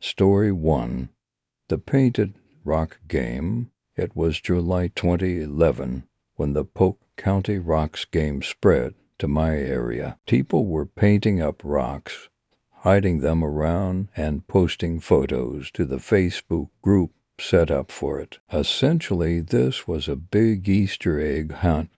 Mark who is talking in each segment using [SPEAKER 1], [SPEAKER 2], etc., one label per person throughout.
[SPEAKER 1] Story 1. The Painted Rock Game. It was July 2011 when the Polk County Rocks game spread to my area. People were painting up rocks, hiding them around, and posting photos to the Facebook group set up for it. Essentially, this was a big Easter egg hunt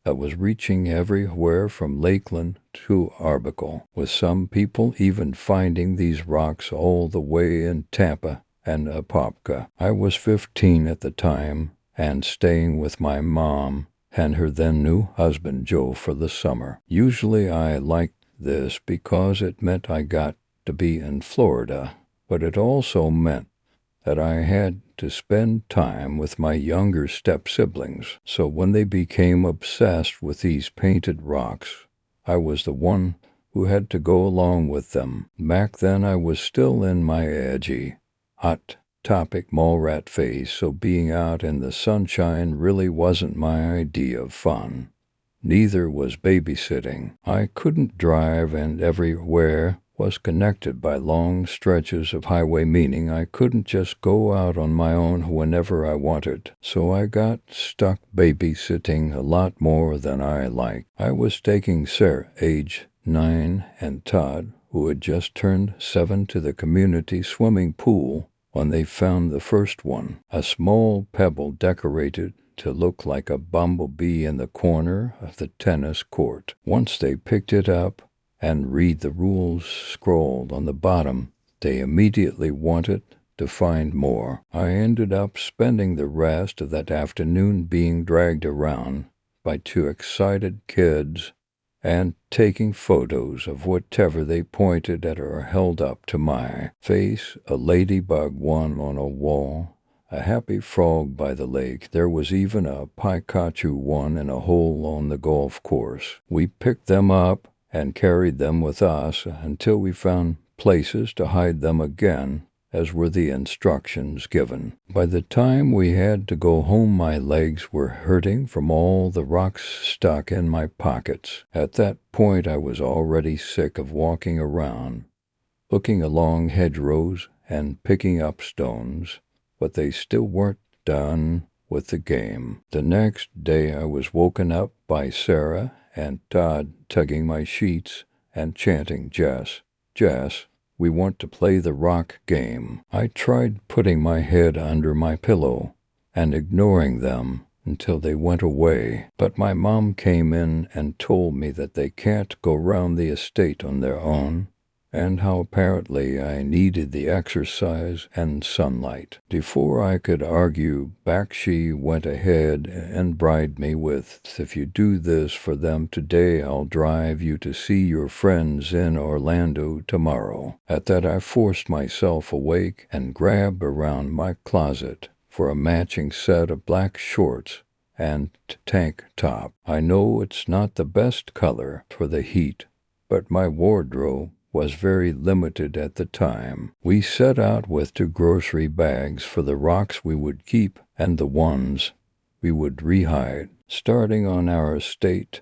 [SPEAKER 1] that was reaching everywhere from Lakeland to Arbuckle, with some people even finding these rocks all the way in Tampa and Apopka. I was 15 at the time and staying with my mom and her then new husband Joe for the summer. Usually I liked this because it meant I got to be in Florida, but it also meant that I had to spend time with my younger step-siblings. So when they became obsessed with these painted rocks, I was the one who had to go along with them. Back then I was still in my edgy, hot topic mall rat phase, so being out in the sunshine really wasn't my idea of fun. Neither was babysitting. I couldn't drive, and everywhere was connected by long stretches of highway, meaning I couldn't just go out on my own whenever I wanted. So I got stuck babysitting a lot more than I liked. I was taking Sarah, age 9, and Todd, who had just turned 7, to the community swimming pool when they found the first one, a small pebble decorated to look like a bumblebee in the corner of the tennis court. Once they picked it up and read the rules scrawled on the bottom, they immediately wanted to find more. I ended up spending the rest of that afternoon being dragged around by 2 excited kids and taking photos of whatever they pointed at or held up to my face. A ladybug one on a wall, a happy frog by the lake. There was even a Pikachu one in a hole on the golf course. We picked them up and carried them with us until we found places to hide them again, as were the instructions given. By the time we had to go home, my legs were hurting from all the rocks stuck in my pockets. At that point, I was already sick of walking around, looking along hedgerows and picking up stones, but they still weren't done with the game. The next day, I was woken up by Sarah and Todd tugging my sheets and chanting, "Jess, Jess, we want to play the rock game." I tried putting my head under my pillow and ignoring them until they went away, but my mom came in and told me that they can't go round the estate on their own, and how apparently I needed the exercise and sunlight. Before I could argue back, she went ahead and bribed me with, "If you do this for them today, I'll drive you to see your friends in Orlando tomorrow." At that, I forced myself awake and grabbed around my closet for a matching set of black shorts and tank top. I know it's not the best color for the heat, but my wardrobe was very limited at the time. We set out with 2 grocery bags for the rocks we would keep and the ones we would rehide, starting on our estate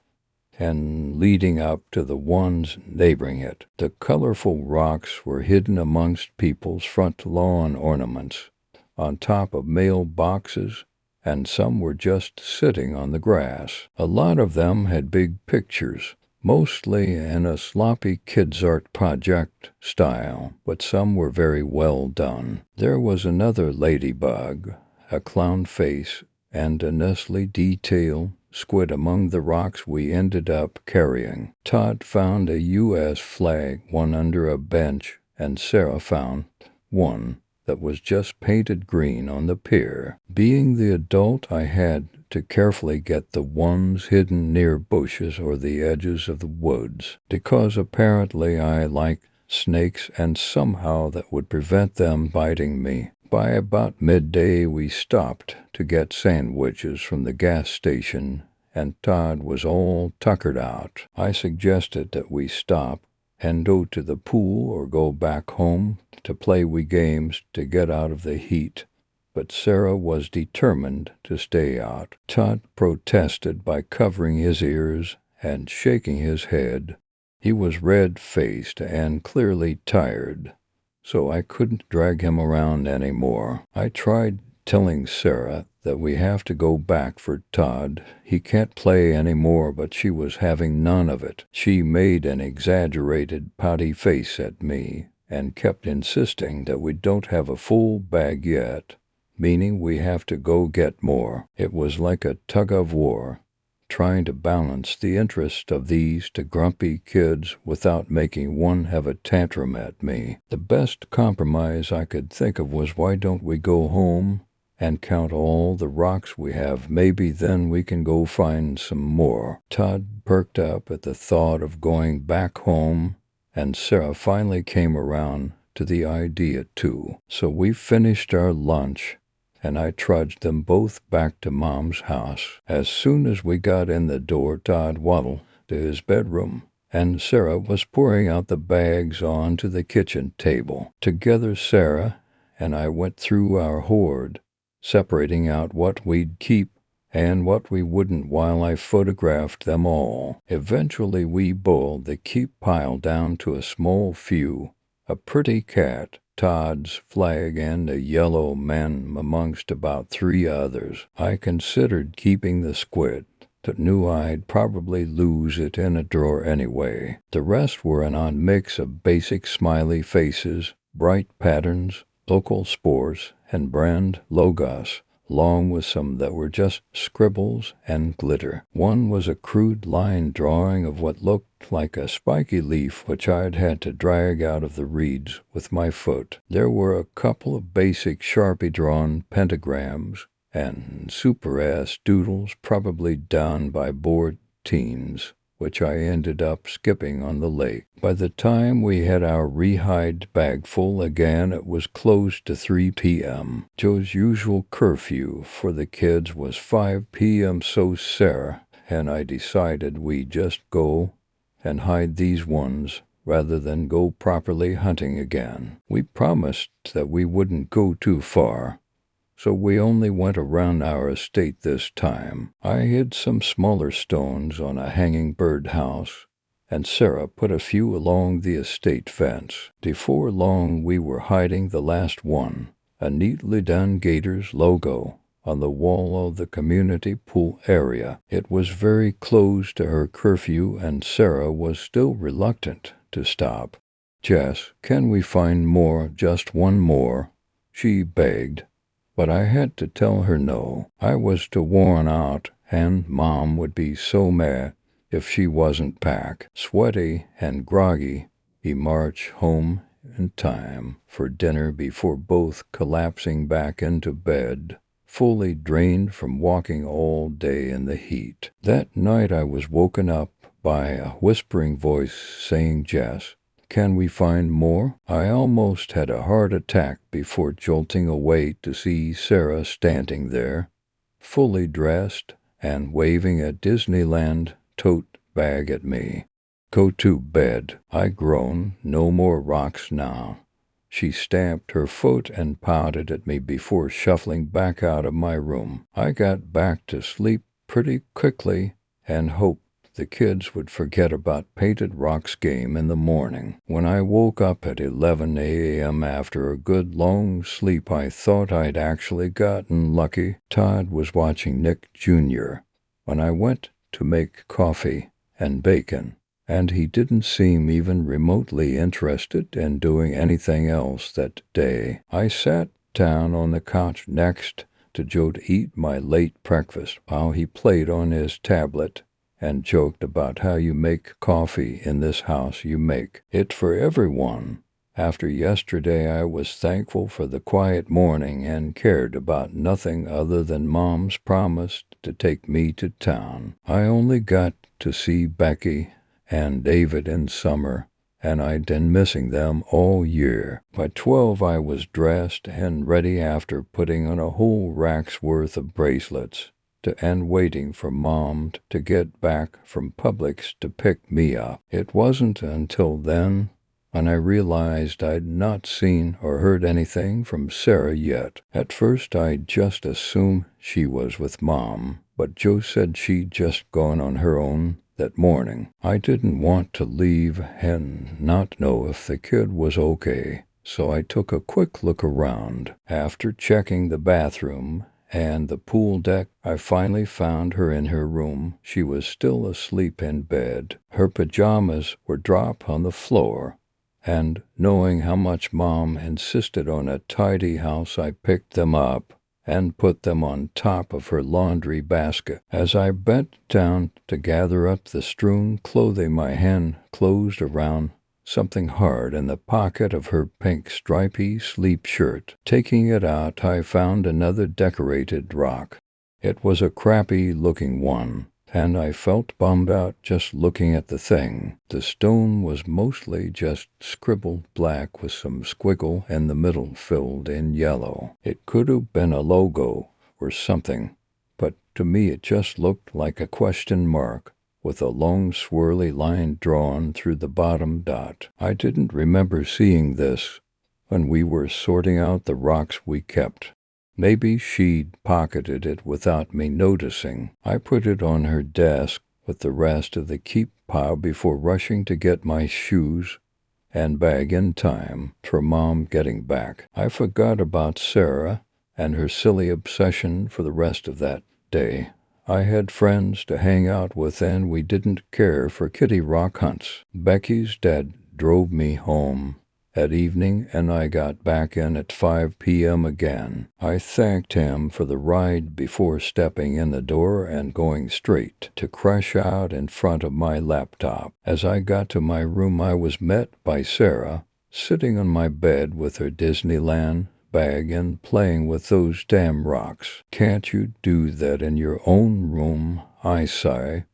[SPEAKER 1] and leading up to the ones neighboring it. The colorful rocks were hidden amongst people's front lawn ornaments, on top of mailboxes, and some were just sitting on the grass. A lot of them had big pictures, mostly in a sloppy kids' art project style, but some were very well done. There was another ladybug, a clown face, and a nicely detailed squid among the rocks we ended up carrying. Todd found a U.S. flag one under a bench, and Sarah found one that was just painted green on the pier. Being the adult, I had to carefully get the ones hidden near bushes or the edges of the woods, because apparently I like snakes, and somehow that would prevent them biting me. By about midday, we stopped to get sandwiches from the gas station, and Todd was all tuckered out. I suggested that we stop and go to the pool or go back home to play Wii games to get out of the heat, but Sarah was determined to stay out. Todd protested by covering his ears and shaking his head. He was red-faced and clearly tired, so I couldn't drag him around anymore. I tried telling Sarah that we have to go back for Todd. He can't play anymore, but she was having none of it. She made an exaggerated pouty face at me and kept insisting that we don't have a full bag yet, meaning we have to go get more. It was like a tug-of-war, trying to balance the interest of these two grumpy kids without making one have a tantrum at me. The best compromise I could think of was, why don't we go home and count all the rocks we have? Maybe then we can go find some more. Todd perked up at the thought of going back home, and Sarah finally came around to the idea too. So we finished our lunch, and I trudged them both back to Mom's house. As soon as we got in the door, Todd waddled to his bedroom, and Sarah was pouring out the bags onto the kitchen table. Together, Sarah and I went through our hoard, separating out what we'd keep and what we wouldn't while I photographed them all. Eventually, we boiled the keep pile down to a small few: a pretty cat, Todd's flag, and a yellow man amongst about 3 others. I considered keeping the squid, but knew I'd probably lose it in a drawer anyway. The rest were an odd mix of basic smiley faces, bright patterns, local spores, and brand logos, along with some that were just scribbles and glitter. One was a crude line drawing of what looked like a spiky leaf, which I'd had to drag out of the reeds with my foot. There were a couple of basic Sharpie-drawn pentagrams and super-ass doodles, probably done by bored teens, which I ended up skipping on the lake. By the time we had our rehide bag full again, it was close to 3 p.m. Joe's usual curfew for the kids was 5 p.m., so Sarah and I decided we'd just go and hide these ones rather than go properly hunting again. We promised that we wouldn't go too far, so we only went around our estate this time. I hid some smaller stones on a hanging birdhouse, and Sarah put a few along the estate fence. Before long, we were hiding the last one, a neatly done Gators logo, on the wall of the community pool area. It was very close to her curfew, and Sarah was still reluctant to stop. "Jess, can we find more, just one more?" she begged. But I had to tell her no. I was too worn out, and Mom would be so mad if she wasn't back. Sweaty and groggy, he marched home in time for dinner before both collapsing back into bed, fully drained from walking all day in the heat. That night I was woken up by a whispering voice saying, "Jess, can we find more?" I almost had a heart attack before jolting away to see Sarah standing there, fully dressed and waving a Disneyland tote bag at me. "Go to bed," I groaned. "No more rocks now." She stamped her foot and pouted at me before shuffling back out of my room. I got back to sleep pretty quickly and hoped the kids would forget about Painted Rock's game in the morning. When I woke up at 11 a.m. after a good long sleep, I thought I'd actually gotten lucky. Todd was watching Nick Jr. when I went to make coffee and bacon, and he didn't seem even remotely interested in doing anything else that day. I sat down on the couch next to Joe to eat my late breakfast while he played on his tablet and joked about how you make coffee in this house. You make it for everyone. After yesterday, I was thankful for the quiet morning and cared about nothing other than Mom's promise to take me to town. I only got to see Becky and David in summer, and I'd been missing them all year. By 12, I was dressed and ready after putting on a whole rack's worth of bracelets and waiting for Mom to get back from Publix to pick me up. It wasn't until then when I realized I'd not seen or heard anything from Sarah yet. At first, I'd just assumed she was with Mom, but Joe said she'd just gone on her own that morning. I didn't want to leave and not know if the kid was okay, so I took a quick look around. After checking the bathroom and the pool deck, I finally found her in her room. She was still asleep in bed. Her pajamas were dropped on the floor, and knowing how much Mom insisted on a tidy house, I picked them up and put them on top of her laundry basket. As I bent down to gather up the strewn clothing, my hand closed around something hard in the pocket of her pink stripy sleep shirt. Taking it out, I found another decorated rock. It was a crappy-looking one, and I felt bummed out just looking at the thing. The stone was mostly just scribbled black with some squiggle in the middle filled in yellow. It could have been a logo or something, but to me it just looked like a question mark with a long swirly line drawn through the bottom dot. I didn't remember seeing this when we were sorting out the rocks we kept. Maybe she'd pocketed it without me noticing. I put it on her desk with the rest of the keep pile before rushing to get my shoes and bag in time for Mom getting back. I forgot about Sarah and her silly obsession for the rest of that day. I had friends to hang out with, and we didn't care for kitty rock hunts. Becky's dad drove me home at evening, and I got back in at 5 p.m. again. I thanked him for the ride before stepping in the door and going straight to crash out in front of my laptop. As I got to my room, I was met by Sarah, sitting on my bed with her Disneyland bag and playing with those damn rocks. Can't you do that in your own room? I sighed,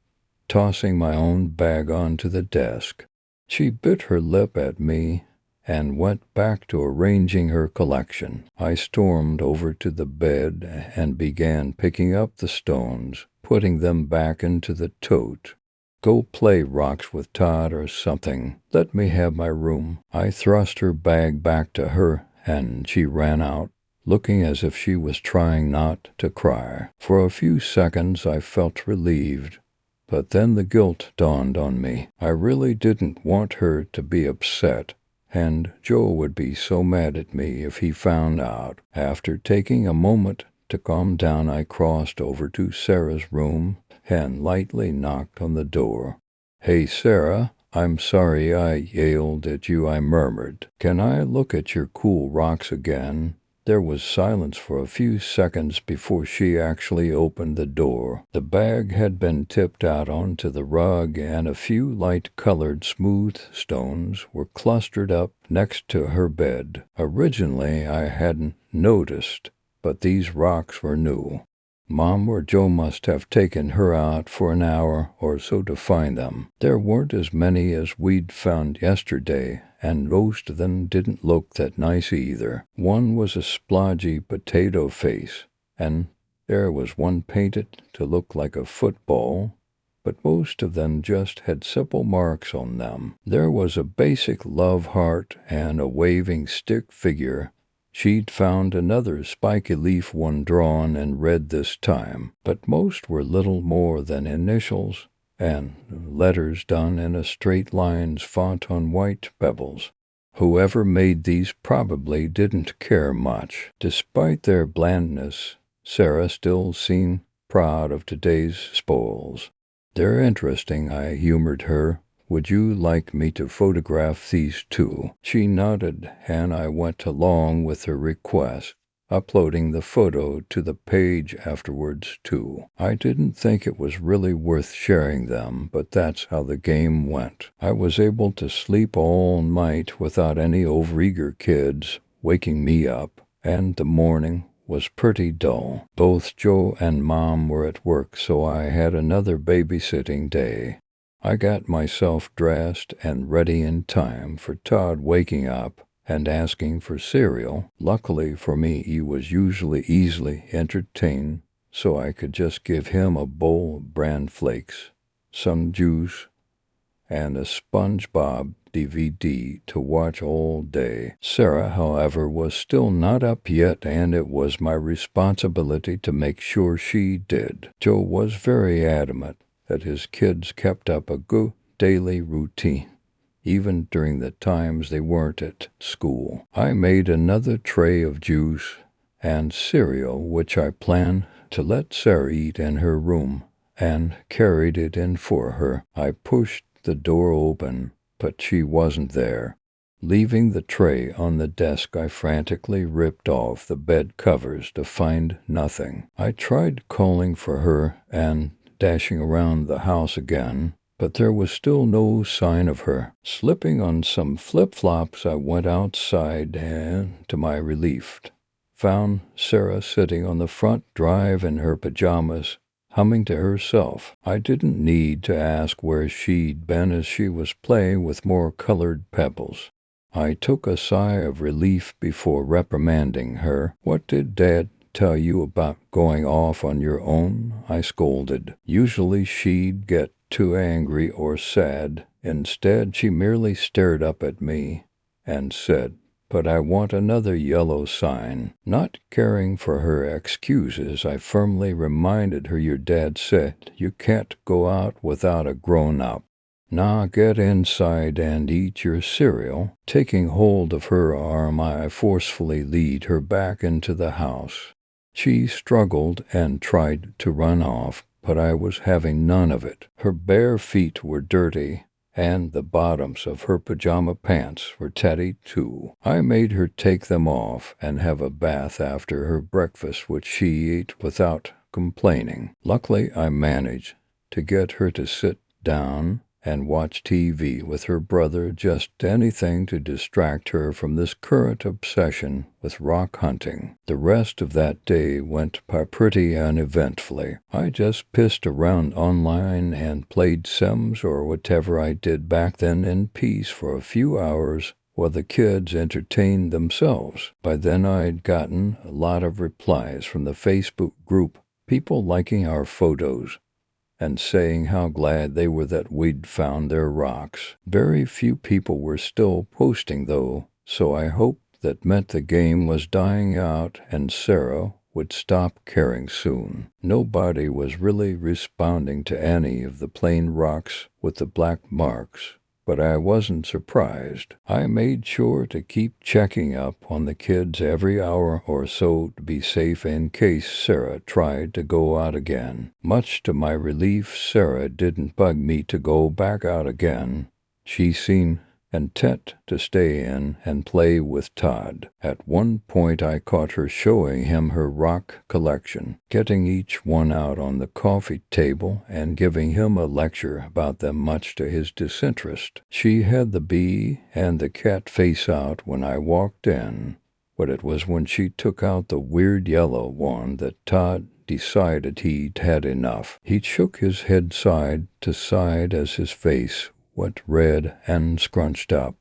[SPEAKER 1] tossing my own bag onto the desk. She bit her lip at me and went back to arranging her collection. I stormed over to the bed and began picking up the stones, putting them back into the tote. Go play rocks with Todd or something. Let me have my room. I thrust her bag back to her, and she ran out, looking as if she was trying not to cry. For a few seconds I felt relieved, but then the guilt dawned on me. I really didn't want her to be upset, and Joe would be so mad at me if he found out. After taking a moment to calm down, I crossed over to Sarah's room and lightly knocked on the door. "Hey, Sarah, I'm sorry I yelled at you," I murmured. "Can I look at your cool rocks again?" There was silence for a few seconds before she actually opened the door. The bag had been tipped out onto the rug, and a few light-colored smooth stones were clustered up next to her bed. Originally, I hadn't noticed, but these rocks were new. Mom or Joe must have taken her out for an hour or so to find them. There weren't as many as we'd found yesterday, and most of them didn't look that nice either. One was a splodgy potato face, and there was one painted to look like a football, but most of them just had simple marks on them. There was a basic love heart and a waving stick figure. She'd found another spiky leaf one drawn in red this time, but most were little more than initials and letters done in a straight line's font on white pebbles. Whoever made these probably didn't care much. Despite their blandness, Sarah still seemed proud of today's spoils. "They're interesting," I humored her. "Would you like me to photograph these too?" She nodded, and I went along with her request, uploading the photo to the page afterwards too. I didn't think it was really worth sharing them, but that's how the game went. I was able to sleep all night without any overeager kids waking me up, and the morning was pretty dull. Both Joe and Mom were at work, so I had another babysitting day. I got myself dressed and ready in time for Todd waking up and asking for cereal. Luckily for me, he was usually easily entertained, so I could just give him a bowl of bran flakes, some juice, and a SpongeBob DVD to watch all day. Sarah, however, was still not up yet, and it was my responsibility to make sure she did. Joe was very adamant that his kids kept up a good daily routine, even during the times they weren't at school. I made another tray of juice and cereal, which I planned to let Sarah eat in her room, and carried it in for her. I pushed the door open, but she wasn't there. Leaving the tray on the desk, I frantically ripped off the bed covers to find nothing. I tried calling for her and dashing around the house again, but there was still no sign of her. Slipping on some flip-flops, I went outside and, to my relief, found Sarah sitting on the front drive in her pajamas, humming to herself. I didn't need to ask where she'd been, as she was playing with more colored pebbles. I took a sigh of relief before reprimanding her. "What did Dad tell you about going off on your own?" I scolded. Usually she'd get too angry or sad. Instead, she merely stared up at me and said, "But I want another yellow sign." Not caring for her excuses, I firmly reminded her, "Your dad said you can't go out without a grown-up. Now get inside and eat your cereal." Taking hold of her arm, I forcefully lead her back into the house. She struggled and tried to run off, but I was having none of it. Her bare feet were dirty, and the bottoms of her pajama pants were tatty too. I made her take them off and have a bath after her breakfast, which she ate without complaining. Luckily, I managed to get her to sit down and watch TV with her brother, just anything to distract her from this current obsession with rock hunting. The rest of that day went by pretty uneventfully. I just pissed around online and played Sims or whatever I did back then in peace for a few hours while the kids entertained themselves. By then I'd gotten a lot of replies from the Facebook group, people liking our photos and saying how glad they were that we'd found their rocks. Very few people were still posting, though, so I hoped that meant the game was dying out and Sarah would stop caring soon. Nobody was really responding to any of the plain rocks with the black marks, but I wasn't surprised. I made sure to keep checking up on the kids every hour or so to be safe in case Sarah tried to go out again. Much to my relief, Sarah didn't bug me to go back out again. She seemed content to stay in and play with Todd. At one point I caught her showing him her rock collection, getting each one out on the coffee table and giving him a lecture about them, much to his disinterest. She had the bee and the cat face out when I walked in, but it was when she took out the weird yellow one that Todd decided he'd had enough. He shook his head side to side as his face went red and scrunched up.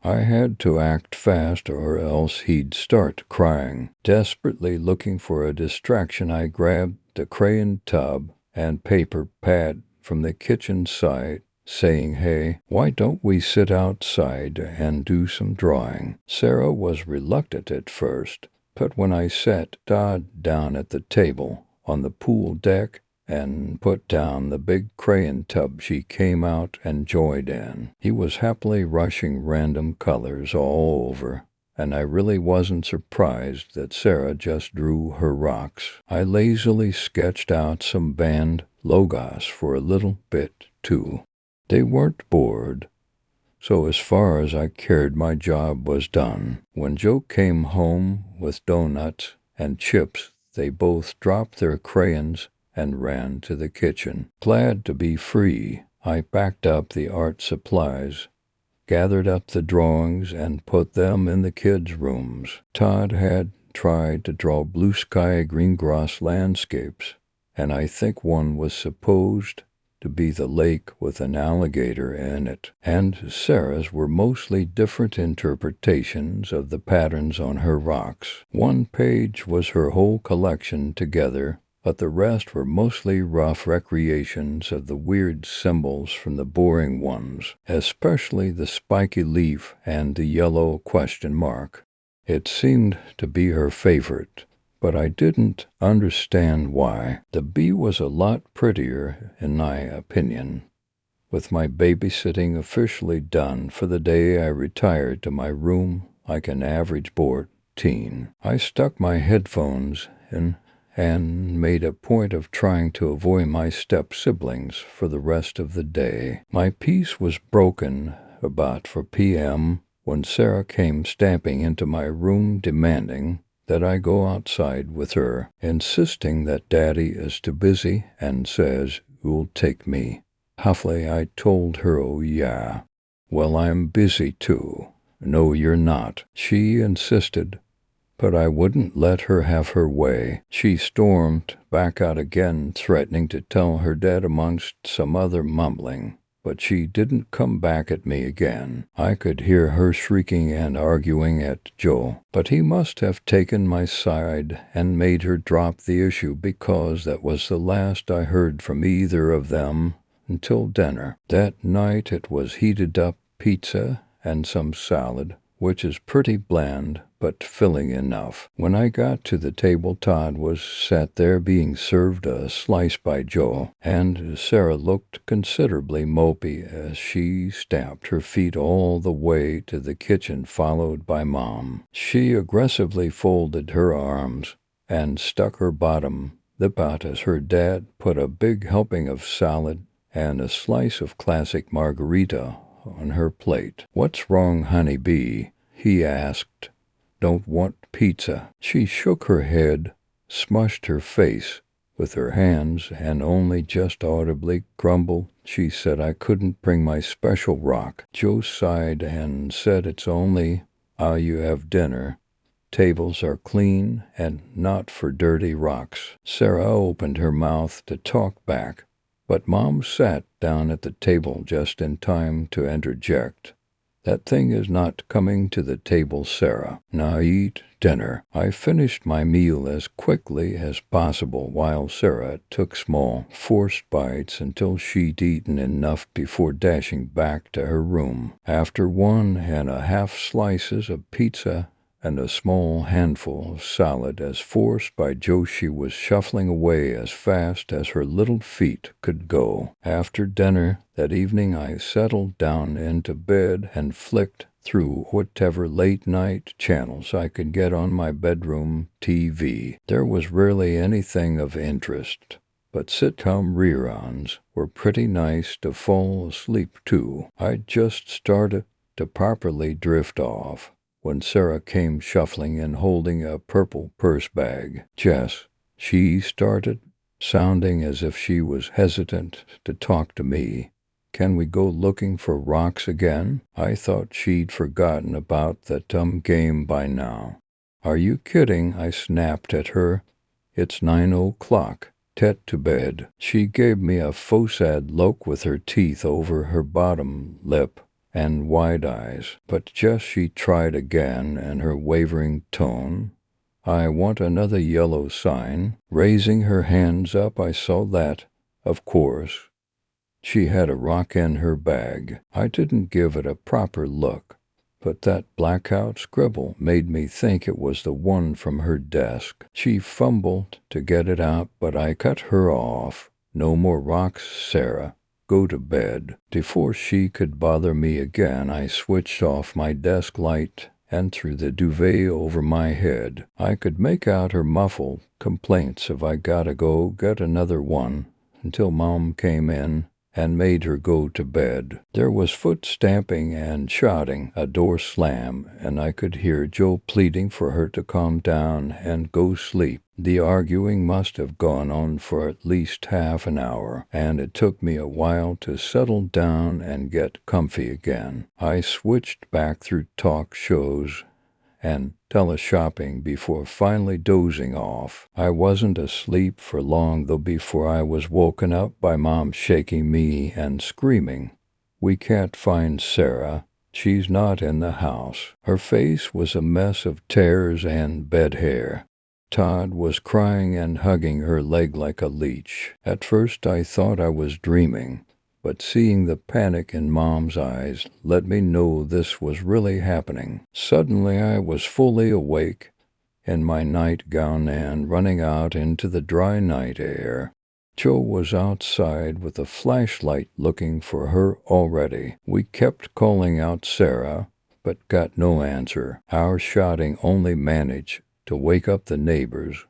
[SPEAKER 1] I had to act fast or else he'd start crying. Desperately looking for a distraction, I grabbed the crayon tub and paper pad from the kitchen side, saying, "Hey, why don't we sit outside and do some drawing?" Sarah was reluctant at first, but when I sat Todd down at the table on the pool deck and put down the big crayon tub, she came out and joined in. He was happily rushing random colors all over, and I really wasn't surprised that Sarah just drew her rocks. I lazily sketched out some band logos for a little bit, too. They weren't bored, so as far as I cared, my job was done. When Joe came home with donuts and chips, they both dropped their crayons and ran to the kitchen. Glad to be free, I packed up the art supplies, gathered up the drawings, and put them in the kids' rooms. Todd had tried to draw blue sky, green grass landscapes, and I think one was supposed to be the lake with an alligator in it, and Sarah's were mostly different interpretations of the patterns on her rocks. One page was her whole collection together, but the rest were mostly rough recreations of the weird symbols from the boring ones, especially the spiky leaf and the yellow question mark. It seemed to be her favorite, but I didn't understand why. The bee was a lot prettier, in my opinion, With my babysitting officially done for the day, I retired to my room like an average bored teen. I stuck my headphones in and made a point of trying to avoid my step-siblings for the rest of the day. My peace was broken about 4 p.m. when Sarah came stamping into my room demanding that I go outside with her, insisting that Daddy is too busy and says you'll take me. Huffily, I told her, oh yeah. Well, I'm busy too. No, you're not, she insisted, but I wouldn't let her have her way. She stormed back out again, threatening to tell her dad amongst some other mumbling. But she didn't come back at me again. I could hear her shrieking and arguing at Joe, but he must have taken my side and made her drop the issue, because that was the last I heard from either of them until dinner. That night it was heated up pizza and some salad, which is pretty bland but filling enough. When I got to the table, Todd was sat there being served a slice by Joe, and Sarah looked considerably mopey as she stamped her feet all the way to the kitchen, followed by Mom. She aggressively folded her arms and stuck her bottom lip out as her dad put a big helping of salad and a slice of classic margarita on her plate. "What's wrong, honeybee?" he asked. "Don't want pizza." She shook her head, smushed her face with her hands, and only just audibly grumbled. She said I couldn't bring my special rock. Joe sighed and said it's only how you have dinner. Tables are clean and not for dirty rocks. Sarah opened her mouth to talk back, but Mom sat down at the table just in time to interject. "That thing is not coming to the table, Sarah. Now eat dinner." I finished my meal as quickly as possible while Sarah took small, forced bites until she'd eaten enough before dashing back to her room. After 1.5 slices of pizza and a small handful of salad, as forced by Joe, she was shuffling away as fast as her little feet could go. After dinner that evening, I settled down into bed and flicked through whatever late-night channels I could get on my bedroom TV. There was rarely anything of interest, but sitcom reruns were pretty nice to fall asleep to. I'd just started to properly drift off when Sarah came shuffling in holding a purple purse bag. "Jess," she started, sounding as if she was hesitant to talk to me, "can we go looking for rocks again?" I thought she'd forgotten about that dumb game by now. "Are you kidding?" I snapped at her. "It's 9 o'clock. Tet to bed." She gave me a faux-sad look with her teeth over her bottom lip and wide eyes. "But Jess," she tried again in her wavering tone, "I want another yellow sign." Raising her hands up, I saw that, of course, she had a rock in her bag. I didn't give it a proper look, but that blackout scribble made me think it was the one from her desk. She fumbled to get it out, but I cut her off. "No more rocks, Sarah. Go to bed." Before she could bother me again, I switched off my desk light and threw the duvet over my head. I could make out her muffled complaints of "I gotta go get another one," until Mom came in and made her go to bed. There was foot stamping and shouting, a door slam, and I could hear Joe pleading for her to calm down and go sleep. The arguing must have gone on for at least half an hour, and it took me a while to settle down and get comfy again. I switched back through talk shows and teleshopping before finally dozing off. I wasn't asleep for long, though, before I was woken up by Mom shaking me and screaming, "We can't find Sarah. She's not in the house." Her face was a mess of tears and bed hair. Todd was crying and hugging her leg like a leech. At first I thought I was dreaming, but seeing the panic in Mom's eyes let me know this was really happening. Suddenly I was fully awake in my nightgown and running out into the dry night air. Joe was outside with a flashlight looking for her already. We kept calling out Sarah, but got no answer. Our shouting only managed to wake up the neighbors,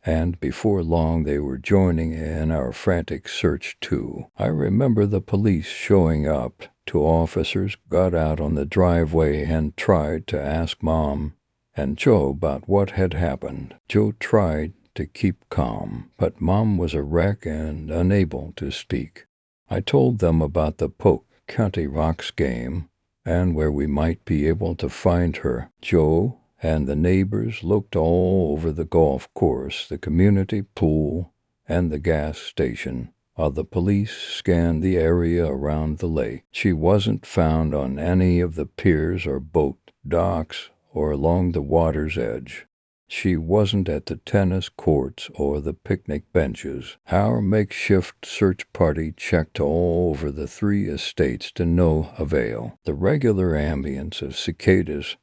[SPEAKER 1] and before long they were joining in our frantic search too. I remember the police showing up. Two officers got out on the driveway and tried to ask Mom and Joe about what had happened. Joe tried to keep calm, but Mom was a wreck and unable to speak. I told them about the Polk County Rocks game and where we might be able to find her. Joe and the neighbors looked all over the golf course, the community pool, and the gas station, while the police scanned the area around the lake. She wasn't found on any of the piers or boat docks or along the water's edge. She wasn't at the tennis courts or the picnic benches. Our makeshift search party checked all over the 3 estates to no avail. The regular ambience of cicadas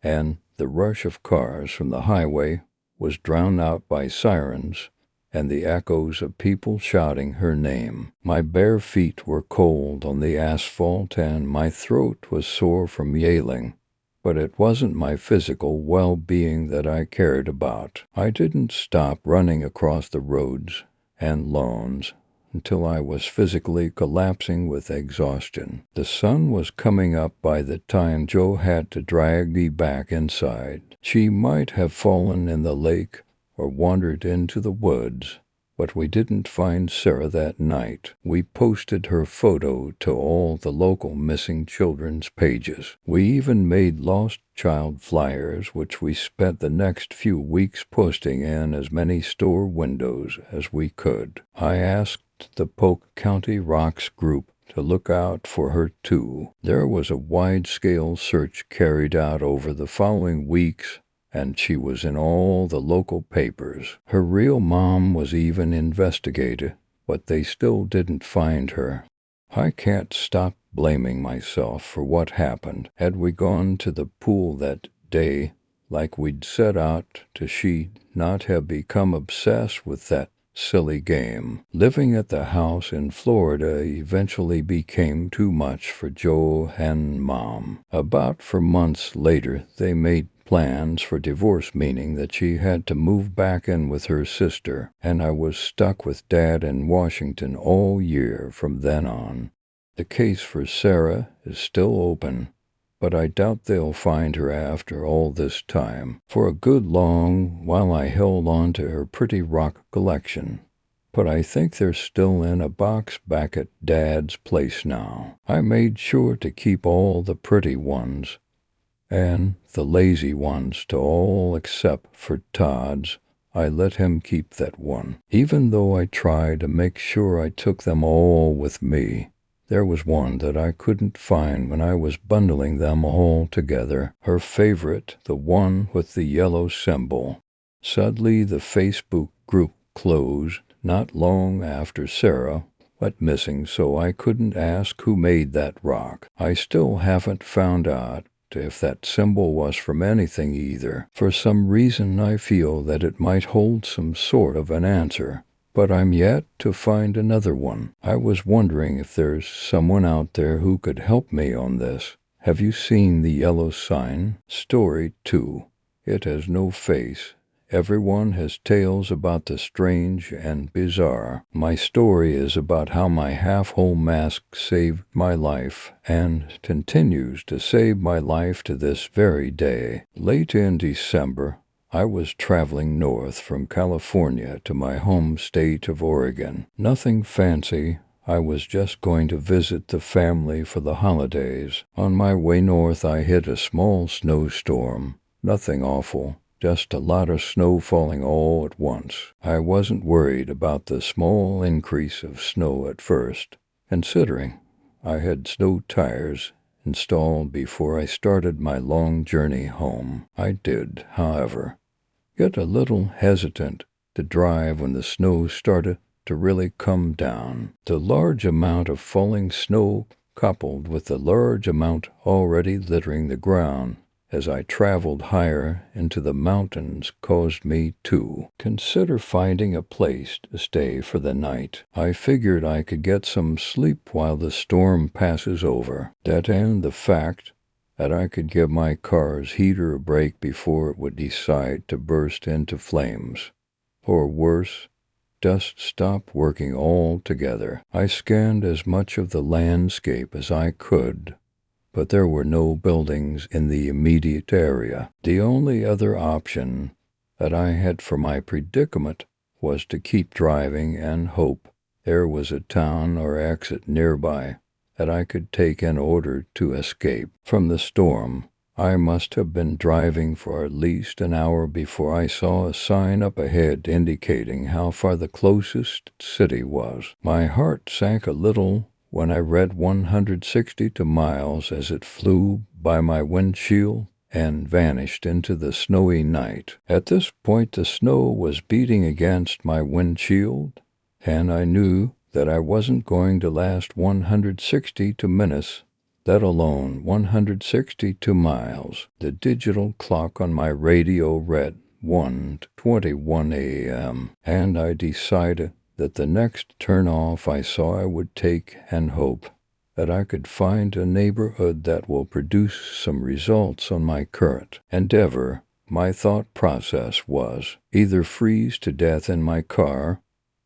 [SPEAKER 1] and the rush of cars from the highway was drowned out by sirens and the echoes of people shouting her name. My bare feet were cold on the asphalt and my throat was sore from yelling. But it wasn't my physical well-being that I cared about. I didn't stop running across the roads and lawns until I was physically collapsing with exhaustion. The sun was coming up by the time Joe had to drag me back inside. She might have fallen in the lake or wandered into the woods, but we didn't find Sarah that night. We posted her photo to all the local missing children's pages. We even made lost child flyers, which we spent the next few weeks posting in as many store windows as we could. I asked the Polk County Rocks group to look out for her too. There was a wide-scale search carried out over the following weeks, and she was in all the local papers. Her real mom was even investigated, but they still didn't find her. I can't stop blaming myself for what happened. Had we gone to the pool that day like we'd set out to, she'd not have become obsessed with that silly game. Living at the house in Florida eventually became too much for Joe and Mom. About 4 months later, they made plans for divorce, meaning that she had to move back in with her sister, and I was stuck with Dad in Washington all year from then on. The case for Sarah is still open, but I doubt they'll find her after all this time. For a good long while I held on to her pretty rock collection, but I think they're still in a box back at Dad's place now. I made sure to keep all the pretty ones and the lazy ones to all except for Todd's. I let him keep that one. Even though I tried to make sure I took them all with me, there was one that I couldn't find when I was bundling them all together. Her favorite, the one with the yellow symbol. Suddenly the Facebook group closed not long after Sarah went missing, so I couldn't ask who made that rock. I still haven't found out if that symbol was from anything either. For some reason I feel that it might hold some sort of an answer, but I'm yet to find another one. I was wondering if there's someone out there who could help me on this. Have you seen the yellow sign? Story 2. It has no face. Everyone has tales about the strange and bizarre. My story is about how my half-whole mask saved my life and continues to save my life to this very day. Late in December, I was traveling north from California to my home state of Oregon. Nothing fancy. I was just going to visit the family for the holidays. On my way north, I hit a small snowstorm. Nothing awful. Just a lot of snow falling all at once. I wasn't worried about the small increase of snow at first, considering I had snow tires installed before I started my long journey home. I did, however, get a little hesitant to drive when the snow started to really come down. The large amount of falling snow, coupled with the large amount already littering the ground, as I traveled higher into the mountains caused me to consider finding a place to stay for the night. I figured I could get some sleep while the storm passes over. That and the fact that I could give my car's heater a break before it would decide to burst into flames. Or worse, just stop working altogether. I scanned as much of the landscape as I could, but there were no buildings in the immediate area. The only other option that I had for my predicament was to keep driving and hope there was a town or exit nearby that I could take in order to escape from the storm. I must have been driving for at least an hour before I saw a sign up ahead indicating how far the closest city was. My heart sank a little when I read 162 miles as it flew by my windshield and vanished into the snowy night. At this point, the snow was beating against my windshield, and I knew that I wasn't going to last 162 minutes, let alone 162 miles. The digital clock on my radio read 1:21 a.m., and I decided that the next turnoff I saw I would take and hope that I could find a neighborhood that will produce some results on my current endeavor. My thought process was either freeze to death in my car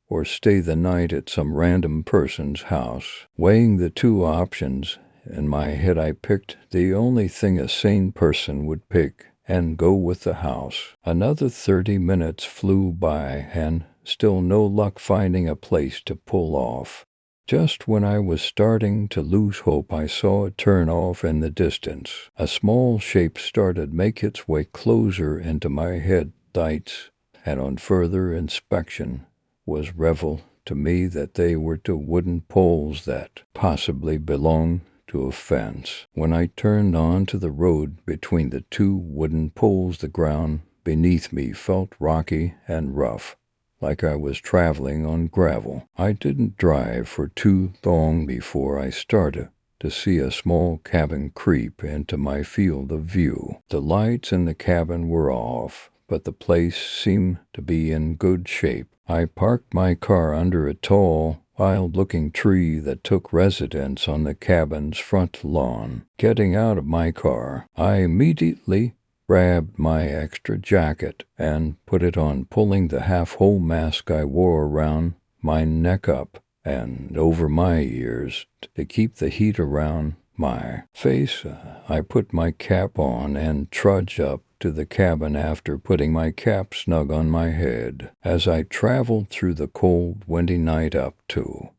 [SPEAKER 1] or stay the night at some random person's house. Weighing the two options in my head, I picked the only thing a sane person would pick and go with the house. Another 30 minutes flew by and still no luck finding a place to pull off. Just when I was starting to lose hope, I saw a turn-off in the distance. A small shape started to make its way closer into my headlights, and on further inspection was revealed to me that they were two wooden poles that possibly belonged to a fence. When I turned onto the road between the two wooden poles, the ground beneath me felt rocky and rough, like I was traveling on gravel. I didn't drive for too long before I started to see a small cabin creep into my field of view. The lights in the cabin were off, but the place seemed to be in good shape. I parked my car under a tall, wild-looking tree that took residence on the cabin's front lawn. Getting out of my car, I immediately grabbed my extra jacket and put it on, pulling the half-whole mask I wore around my neck up and over my ears to keep the heat around my face. I put my cap on and trudged up to the cabin after putting my cap snug on my head. As I traveled through the cold, windy night up to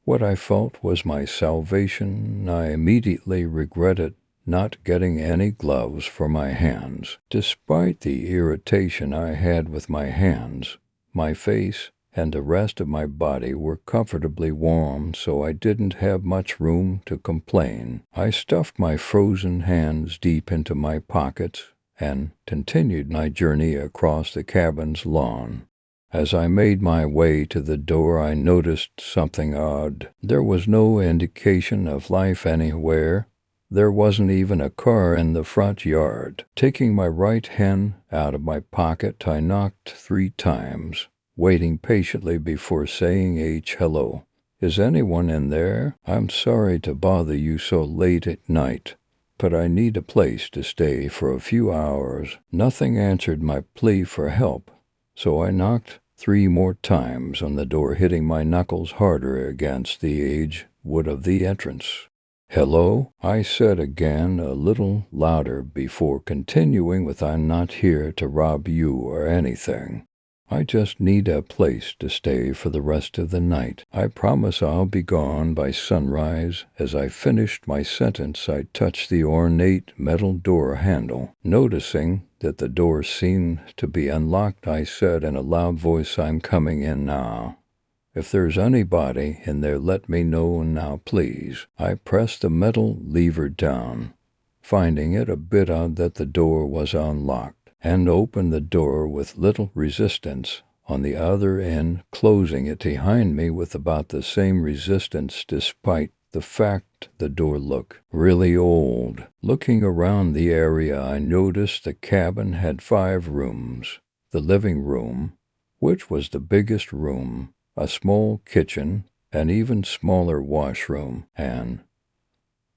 [SPEAKER 1] what I felt was my salvation, I immediately regretted not getting any gloves for my hands. Despite the irritation I had with my hands, my face and the rest of my body were comfortably warm, so I didn't have much room to complain. I stuffed my frozen hands deep into my pockets and continued my journey across the cabin's lawn. As I made my way to the door, I noticed something odd. There was no indication of life anywhere. There wasn't even a car in the front yard. Taking my right hand out of my pocket, I knocked 3 times, waiting patiently before saying hello. "Is anyone in there? I'm sorry to bother you so late at night, but I need a place to stay for a few hours." Nothing answered my plea for help, so I knocked 3 more times on the door, hitting my knuckles harder against the aged wood of the entrance. "Hello?" I said again, a little louder, before continuing with, "I'm not here to rob you or anything. I just need a place to stay for the rest of the night. I promise I'll be gone by sunrise." As I finished my sentence, I touched the ornate metal door handle. Noticing that the door seemed to be unlocked, I said in a loud voice, "I'm coming in now. If there's anybody in there, let me know now, please." I pressed the metal lever down, finding it a bit odd that the door was unlocked, and opened the door with little resistance on the other end, closing it behind me with about the same resistance despite the fact the door looked really old. Looking around the area, I noticed the cabin had 5 rooms. The living room, which was the biggest room, a small kitchen, an even smaller washroom, and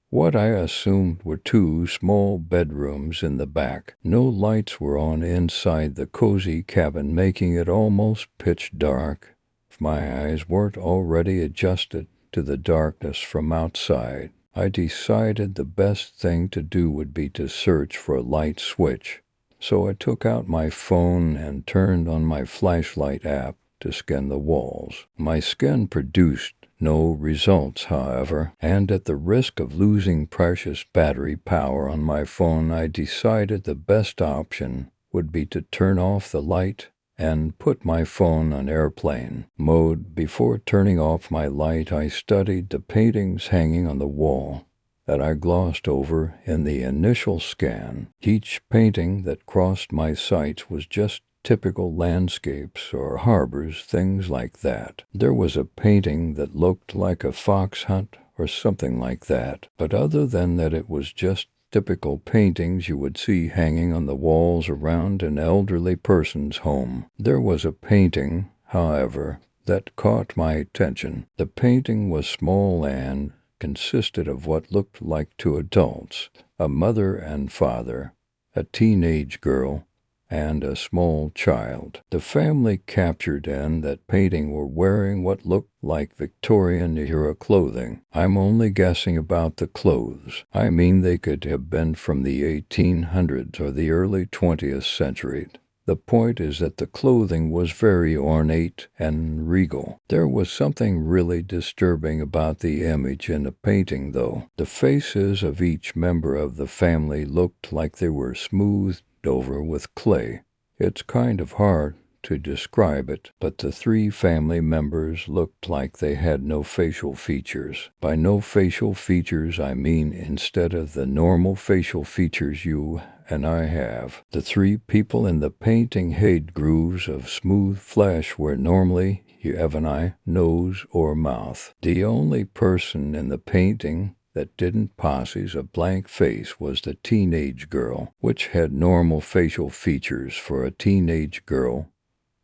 [SPEAKER 1] what I assumed were 2 small bedrooms in the back. No lights were on inside the cozy cabin, making it almost pitch dark if my eyes weren't already adjusted to the darkness from outside. I decided the best thing to do would be to search for a light switch. So I took out my phone and turned on my flashlight app to scan the walls. My scan produced no results, however, and at the risk of losing precious battery power on my phone, I decided the best option would be to turn off the light and put my phone on airplane mode. Before turning off my light, I studied the paintings hanging on the wall that I glossed over in the initial scan. Each painting that crossed my sights was just typical landscapes or harbors, things like that. There was a painting that looked like a fox hunt or something like that, but other than that, it was just typical paintings you would see hanging on the walls around an elderly person's home. There was a painting, however, that caught my attention. The painting was small and consisted of what looked like 2 adults, a mother and father, a teenage girl, and a small child. The family captured in that painting were wearing what looked like Victorian-era clothing. I'm only guessing about the clothes. I mean, they could have been from the 1800s or the early 20th century. The point is that the clothing was very ornate and regal. There was something really disturbing about the image in the painting, though. The faces of each member of the family looked like they were smoothed over with clay. It's kind of hard to describe it, but the 3 family members looked like they had no facial features. By no facial features, I mean instead of the normal facial features you and I have, the 3 people in the painting had grooves of smooth flesh where normally you have an eye, nose, or mouth. The only person in the painting that didn't possess a blank face was the teenage girl, which had normal facial features for a teenage girl.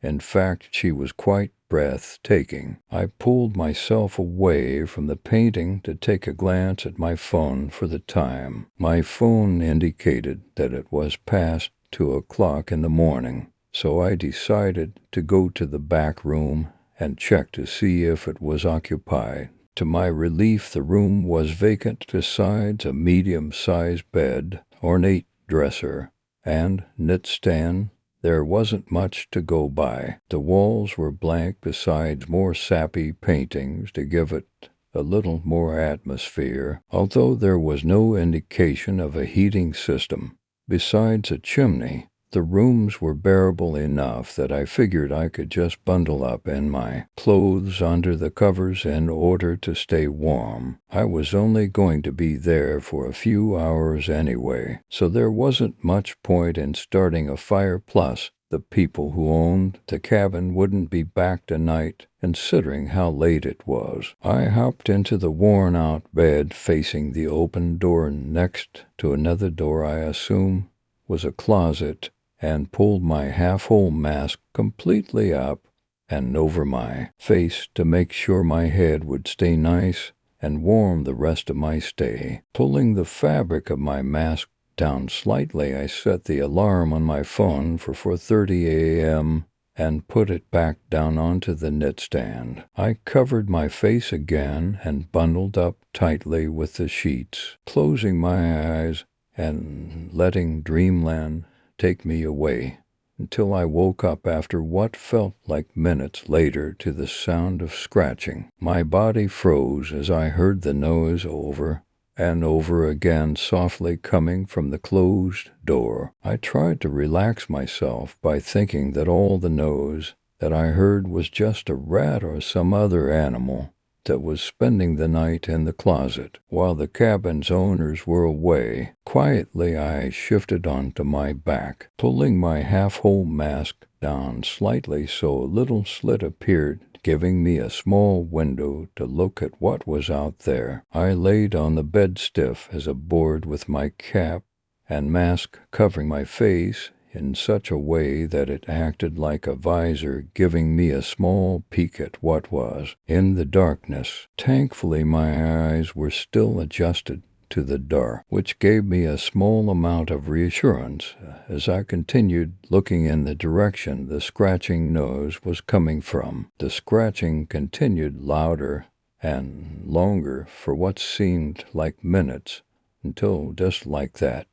[SPEAKER 1] In fact, she was quite breathtaking. I pulled myself away from the painting to take a glance at my phone for the time. My phone indicated that it was past 2 o'clock in the morning, so I decided to go to the back room and check to see if it was occupied. To my relief, the room was vacant. Besides a medium-sized bed, ornate dresser, and knit stand, there wasn't much to go by. The walls were blank besides more sappy paintings to give it a little more atmosphere, although there was no indication of a heating system. Besides a chimney, the rooms were bearable enough that I figured I could just bundle up in my clothes under the covers in order to stay warm. I was only going to be there for a few hours anyway, so there wasn't much point in starting a fire. Plus, the people who owned the cabin wouldn't be back tonight, considering how late it was. I hopped into the worn-out bed facing the open door next to another door I assume was a closet, and pulled my half-whole mask completely up and over my face to make sure my head would stay nice and warm the rest of my stay. Pulling the fabric of my mask down slightly, I set the alarm on my phone for 4:30 a.m. and put it back down onto the knit stand. I covered my face again and bundled up tightly with the sheets, closing my eyes and letting dreamland take me away until I woke up after what felt like minutes later to the sound of scratching. My body froze as I heard the noise over and over again, softly coming from the closed door. I tried to relax myself by thinking that all the noise that I heard was just a rat or some other animal that was spending the night in the closet. While the cabin's owners were away, quietly I shifted onto my back, pulling my half-whole mask down slightly so a little slit appeared to giving me a small window to look at what was out there. I laid on the bed stiff as a board with my cap and mask covering my face in such a way that it acted like a visor, giving me a small peek at what was in the darkness. Thankfully, my eyes were still adjusted to the dark, which gave me a small amount of reassurance as I continued looking in the direction the scratching noise was coming from. The scratching continued louder and longer for what seemed like minutes, until just like that,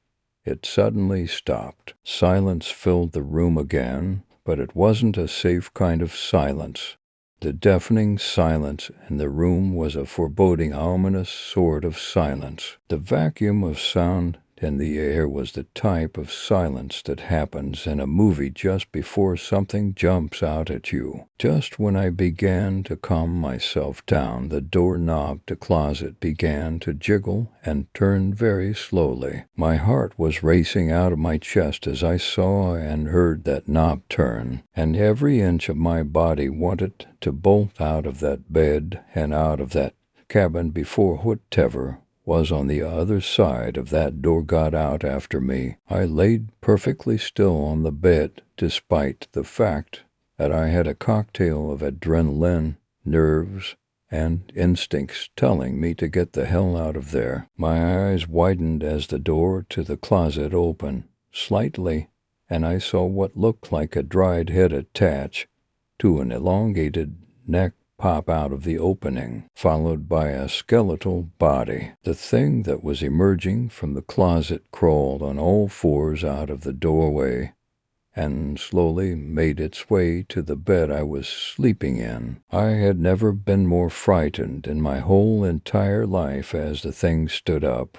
[SPEAKER 1] it suddenly stopped. Silence filled the room again, but it wasn't a safe kind of silence. The deafening silence in the room was a foreboding, ominous sort of silence. The vacuum of sound in the air was the type of silence that happens in a movie just before something jumps out at you. Just when I began to calm myself down, the doorknob to the closet began to jiggle and turn very slowly. My heart was racing out of my chest as I saw and heard that knob turn, and every inch of my body wanted to bolt out of that bed and out of that cabin before whatever was on the other side of that door got out after me. I laid perfectly still on the bed, despite the fact that I had a cocktail of adrenaline, nerves, and instincts telling me to get the hell out of there. My eyes widened as the door to the closet opened slightly, and I saw what looked like a dried head attached to an elongated neck pop out of the opening, followed by a skeletal body. The thing that was emerging from the closet crawled on all fours out of the doorway and slowly made its way to the bed I was sleeping in. I had never been more frightened in my whole entire life as the thing stood up,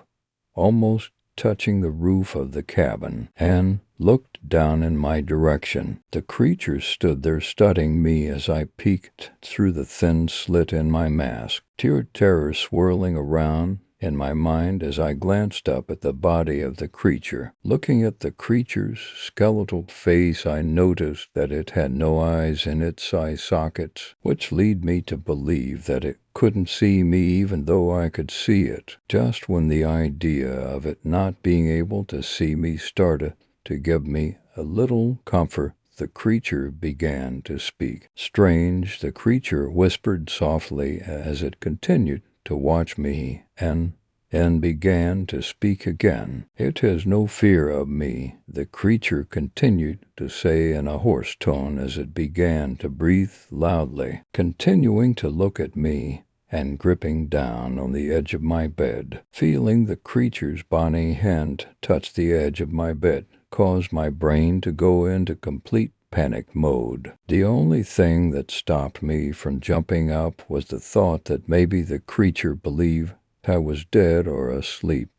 [SPEAKER 1] almost touching the roof of the cabin, and looked down in my direction. The creature stood there studying me as I peeked through the thin slit in my mask, terror swirling around in my mind as I glanced up at the body of the creature. Looking at the creature's skeletal face, I noticed that it had no eyes in its eye sockets, which lead me to believe that it couldn't see me even though I could see it. Just when the idea of it not being able to see me started to give me a little comfort, the creature began to speak. Strange, the creature whispered softly as it continued to watch me and began to speak again. "It has no fear of me," the creature continued to say in a hoarse tone as it began to breathe loudly, continuing to look at me and gripping down on the edge of my bed. Feeling the creature's bony hand touch the edge of my bed caused my brain to go into complete panic mode. The only thing that stopped me from jumping up was the thought that maybe the creature believed I was dead or asleep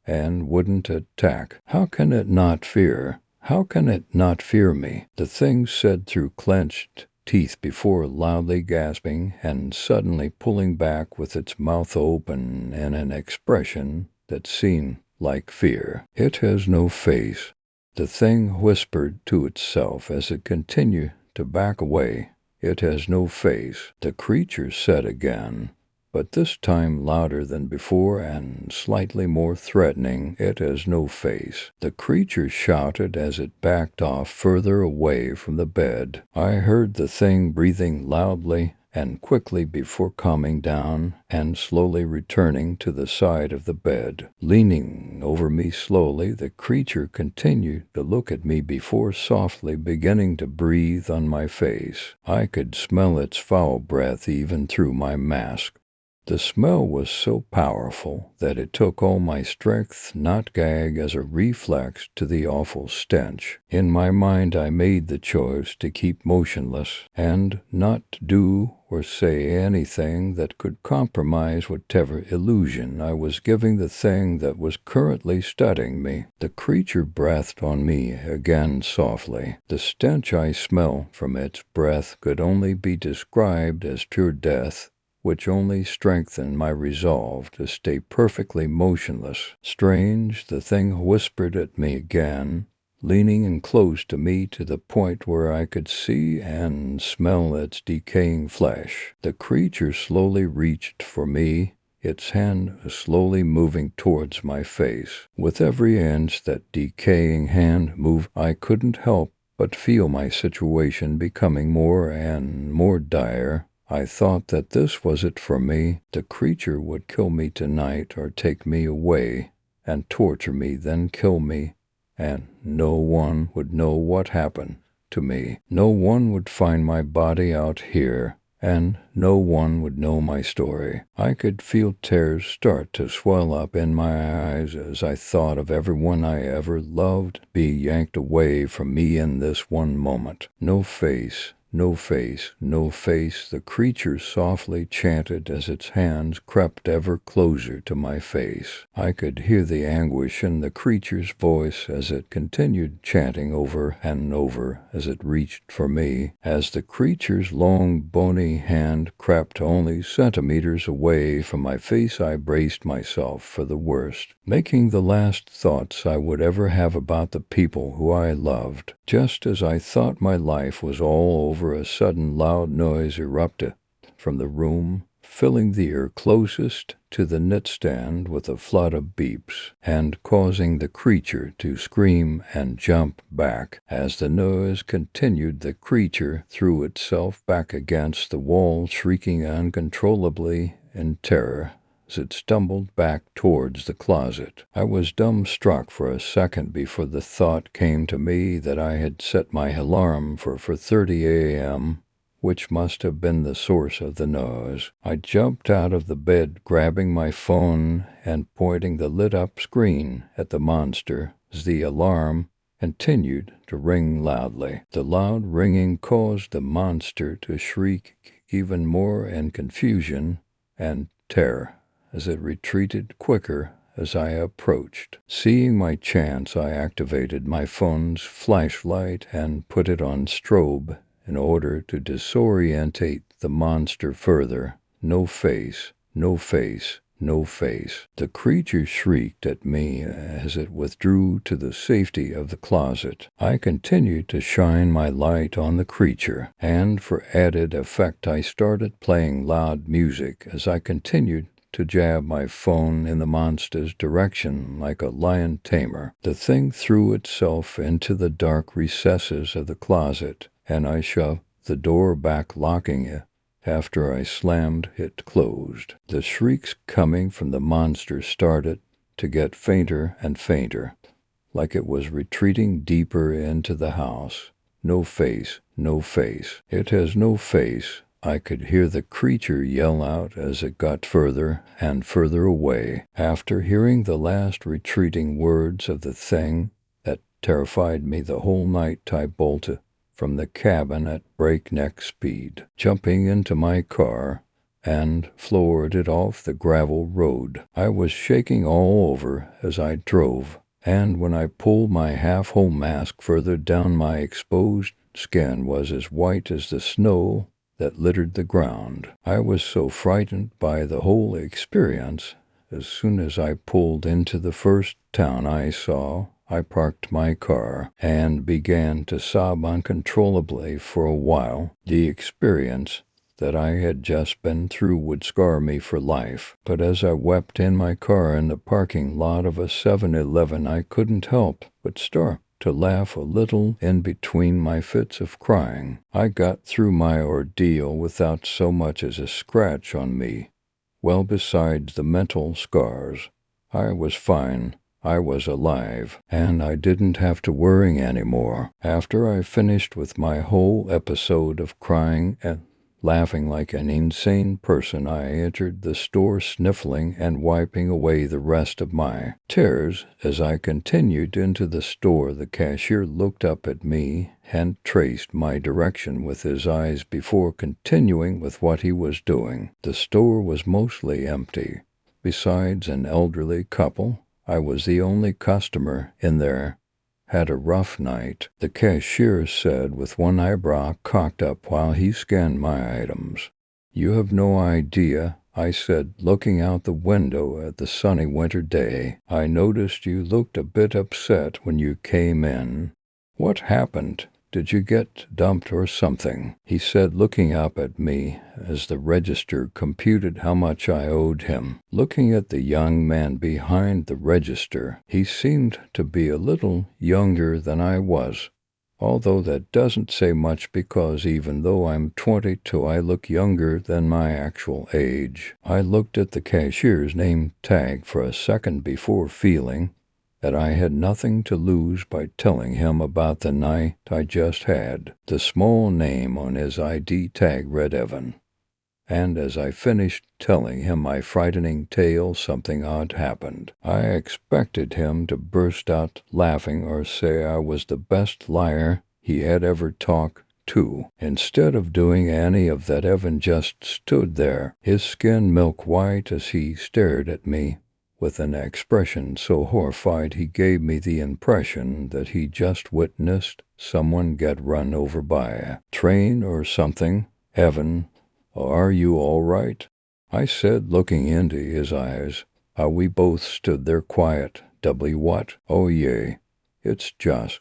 [SPEAKER 1] and wouldn't attack. How can it not fear? How can it not fear me? The thing said through clenched teeth before loudly gasping and suddenly pulling back with its mouth open in an expression that seemed like fear. "It has no face," the thing whispered to itself as it continued to back away. "It has no face," the creature said again, but this time louder than before and slightly more threatening. "It has no face," the creature shouted as it backed off further away from the bed. I heard the thing breathing loudly and quickly before calming down and slowly returning to the side of the bed. Leaning over me slowly, the creature continued to look at me before softly beginning to breathe on my face. I could smell its foul breath even through my mask. The smell was so powerful that it took all my strength not gag as a reflex to the awful stench. In my mind I made the choice to keep motionless and not do or say anything that could compromise whatever illusion I was giving the thing that was currently studying me. The creature breathed on me again softly. The stench I smelled from its breath could only be described as pure death, which only strengthened my resolve to stay perfectly motionless. Strange, the thing whispered at me again, leaning in close to me to the point where I could see and smell its decaying flesh. The creature slowly reached for me, its hand slowly moving towards my face. With every inch that decaying hand moved, I couldn't help but feel my situation becoming more and more dire. I thought that this was it for me. The creature would kill me tonight or take me away and torture me, then kill me, and no one would know what happened to me. No one would find my body out here, and no one would know my story. I could feel tears start to swell up in my eyes as I thought of everyone I ever loved be yanked away from me in this one moment. No face, no face, no face, the creature softly chanted as its hands crept ever closer to my face. I could hear the anguish in the creature's voice as it continued chanting over and over as it reached for me. As the creature's long, bony hand crept only centimeters away from my face, I braced myself for the worst, making the last thoughts I would ever have about the people who I loved. Just as I thought my life was all over, a sudden loud noise erupted from the room, filling the ear closest to the knitstand with a flood of beeps, and causing the creature to scream and jump back. As the noise continued, the creature threw itself back against the wall, shrieking uncontrollably in terror as it stumbled back towards the closet. I was dumbstruck for a second before the thought came to me that I had set my alarm for 4:30 a.m., which must have been the source of the noise. I jumped out of the bed, grabbing my phone and pointing the lit-up screen at the monster as the alarm continued to ring loudly. The loud ringing caused the monster to shriek even more in confusion and terror as it retreated quicker as I approached. Seeing my chance, I activated my phone's flashlight and put it on strobe in order to disorientate the monster further. No face, no face, no face. The creature shrieked at me as it withdrew to the safety of the closet. I continued to shine my light on the creature, and for added effect I started playing loud music as I continued to jab my phone in the monster's direction like a lion tamer. The thing threw itself into the dark recesses of the closet, and I shoved the door back, locking it after I slammed it closed. The shrieks coming from the monster started to get fainter and fainter, like it was retreating deeper into the house. No face, no face. It has no face. I could hear the creature yell out as it got further and further away. After hearing the last retreating words of the thing that terrified me the whole night, I bolted from the cabin at breakneck speed, jumping into my car and floored it off the gravel road. I was shaking all over as I drove, and when I pulled my half-whole mask further down, my exposed skin was as white as the snow that littered the ground. I was so frightened by the whole experience. As soon as I pulled into the first town I saw, I parked my car and began to sob uncontrollably for a while. The experience that I had just been through would scar me for life. But as I wept in my car in the parking lot of a 7-Eleven, I couldn't help but start to laugh a little in between my fits of crying. I got through my ordeal without so much as a scratch on me. Well, besides the mental scars, I was fine. I was alive, and I didn't have to worry anymore. After I finished with my whole episode of crying and laughing like an insane person, I entered the store sniffling and wiping away the rest of my tears. As I continued into the store, the cashier looked up at me and traced my direction with his eyes before continuing with what he was doing. The store was mostly empty. Besides an elderly couple, I was the only customer in there. Had a rough night, the cashier said with one eyebrow cocked up while he scanned my items. You have no idea I said, looking out the window at the sunny winter day. "I noticed you looked a bit upset when you came in. What happened? Did you get dumped or something?" he said, looking up at me as the register computed how much I owed him. Looking at the young man behind the register, he seemed to be a little younger than I was. Although that doesn't say much because even though I'm 22, I look younger than my actual age. I looked at the cashier's name tag for a second before feeling that I had nothing to lose by telling him about the night I just had. The small name on his ID tag read Evan. And as I finished telling him my frightening tale, something odd happened. I expected him to burst out laughing or say I was the best liar he had ever talked to. Instead of doing any of that, Evan just stood there, his skin milk white as he stared at me with an expression so horrified he gave me the impression that he just witnessed someone get run over by a train or something. "Evan, are you all right?" I said, looking into his eyes. We both stood there quiet. "Doubly what?" "Oh, yea, it's just,"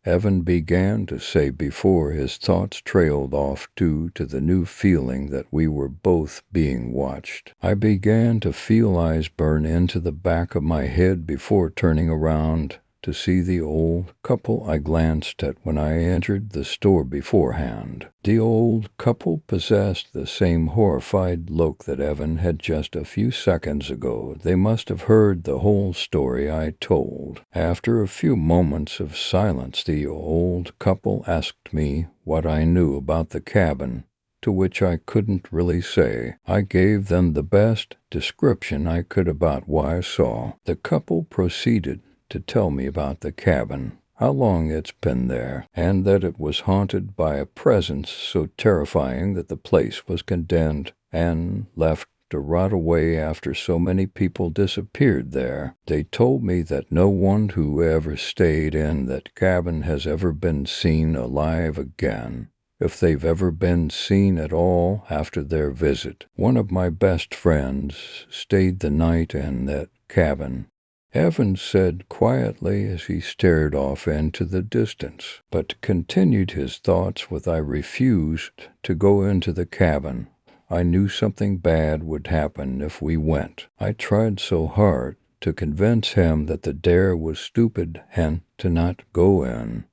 [SPEAKER 1] Evan began to say before his thoughts trailed off due to the new feeling that we were both being watched. I began to feel eyes burn into the back of my head before turning around to see the old couple I glanced at when I entered the store beforehand. The old couple possessed the same horrified look that Evan had just a few seconds ago. They must have heard the whole story I told. After a few moments of silence, the old couple asked me what I knew about the cabin, to which I couldn't really say. I gave them the best description I could about what I saw. The couple proceeded to tell me about the cabin, how long it's been there, and that it was haunted by a presence so terrifying that the place was condemned and left to rot away after so many people disappeared there. They told me that no one who ever stayed in that cabin has ever been seen alive again, if they've ever been seen at all after their visit. One of my best friends stayed the night in that cabin, Evan said quietly as he stared off into the distance, but continued his thoughts with "I refused to go into the cabin. I knew something bad would happen if we went." I tried so hard to convince him that the dare was stupid and to not go in,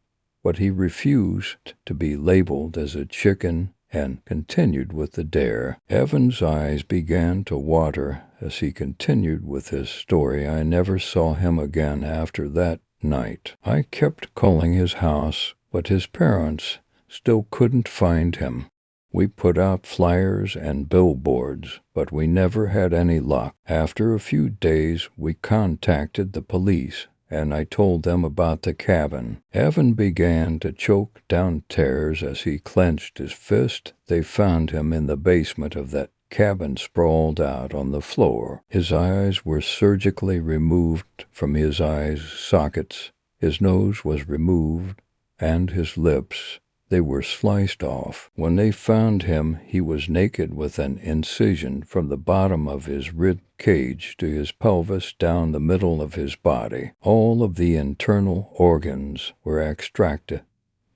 [SPEAKER 1] but he refused to be labeled as a chicken and continued with the dare. Evan's eyes began to water as he continued with his story. I never saw him again after that night. I kept calling his house, but his parents still couldn't find him. We put out flyers and billboards, but we never had any luck. After a few days, we contacted the police, and I told them about the cabin. Evan began to choke down tears as he clenched his fist. They found him in the basement of that cabin, sprawled out on the floor. His eyes were surgically removed from his eye sockets, his nose was removed, and his lips. They were sliced off. When they found him, he was naked with an incision from the bottom of his rib cage to his pelvis down the middle of his body. All of the internal organs were extracted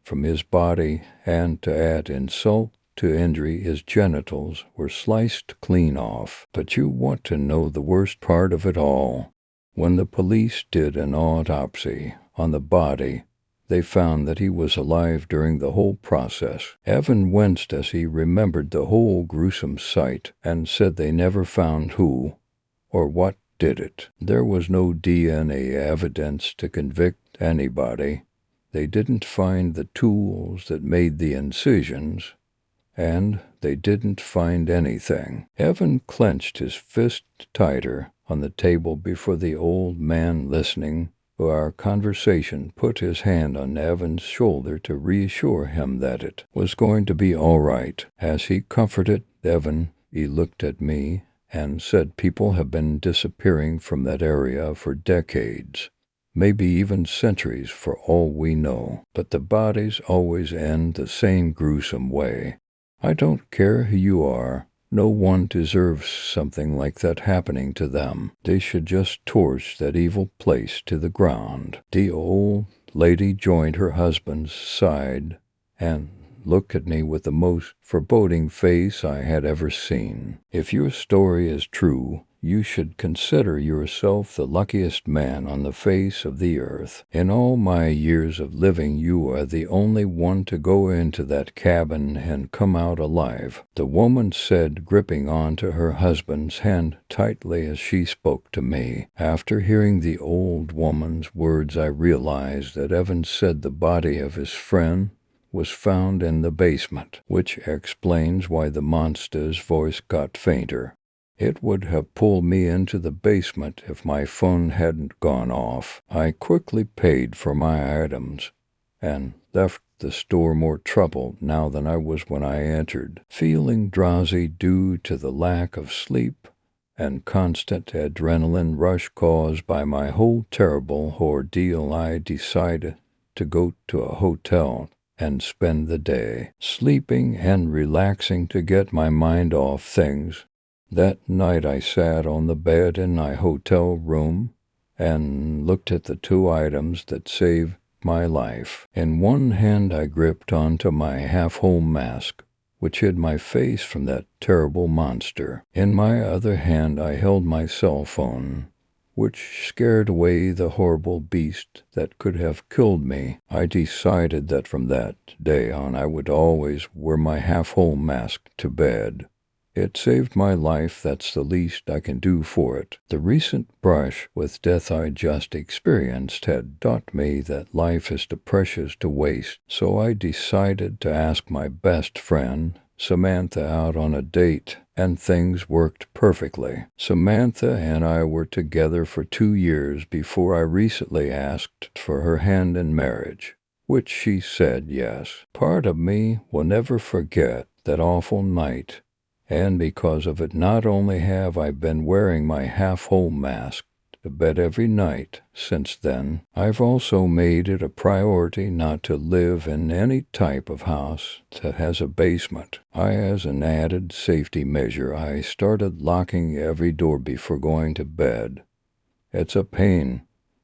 [SPEAKER 1] from his body, and to add insult to injury, his genitals were sliced clean off. But you want to know the worst part of it all. When the police did an autopsy on the body, they found that he was alive during the whole process. Evan winced as he remembered the whole gruesome sight and said they never found who or what did it. There was no DNA evidence to convict anybody. They didn't find the tools that made the incisions, and they didn't find anything. Evan clenched his fist tighter on the table before the old man, listening to our conversation, put his hand on Evan's shoulder to reassure him that it was going to be all right. As he comforted Evan, he looked at me and said, "People have been disappearing from that area for decades, maybe even centuries for all we know, but the bodies always end the same gruesome way. I don't care who you are, No one deserves something like that happening to them. They should just torch that evil place to the ground." The old lady joined her husband's side and looked at me with the most foreboding face I had ever seen. "If your story is true, you should consider yourself the luckiest man on the face of the earth. In all my years of living, you are the only one to go into that cabin and come out alive," the woman said, gripping onto her husband's hand tightly as she spoke to me. After hearing the old woman's words, I realized that Evan said the body of his friend was found in the basement, which explains why the monster's voice got fainter. It would have pulled me into the basement if my phone hadn't gone off. I quickly paid for my items and left the store more troubled now than I was when I entered. Feeling drowsy due to the lack of sleep and constant adrenaline rush caused by my whole terrible ordeal, I decided to go to a hotel and spend the day sleeping and relaxing to get my mind off things. That night I sat on the bed in my hotel room and looked at the 2 items that saved my life. In one hand I gripped onto my half-whole mask, which hid my face from that terrible monster. In my other hand I held my cell phone, which scared away the horrible beast that could have killed me. I decided that from that day on I would always wear my half-whole mask to bed. It saved my life. That's the least I can do for it. The recent brush with death I just experienced had taught me that life is too precious to waste, so I decided to ask my best friend, Samantha, out on a date, and things worked perfectly. Samantha and I were together for 2 years before I recently asked for her hand in marriage, which she said yes. Part of me will never forget that awful night. And because of it, not only have I been wearing my half-whole mask to bed every night since then, I've also made it a priority not to live in any type of house that has a basement. As an added safety measure, I started locking every door before going to bed. It's a pain,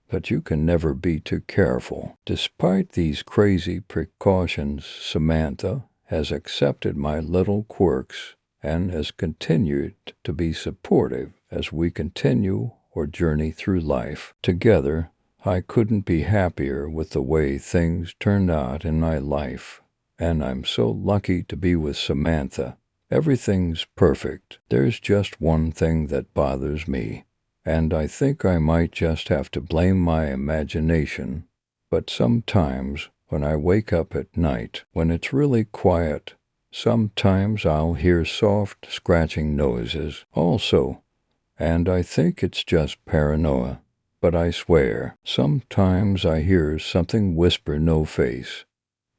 [SPEAKER 1] but you can never be too careful. Despite these crazy precautions, Samantha has accepted my little quirks and has continued to be supportive as we continue our journey through life. Together, I couldn't be happier with the way things turned out in my life, and I'm so lucky to be with Samantha. Everything's perfect. There's just one thing that bothers me, and I think I might just have to blame my imagination, but sometimes when I wake up at night, when it's really quiet, sometimes I'll hear soft scratching noises also, and I think it's just paranoia, but I swear, sometimes I hear something whisper "no face"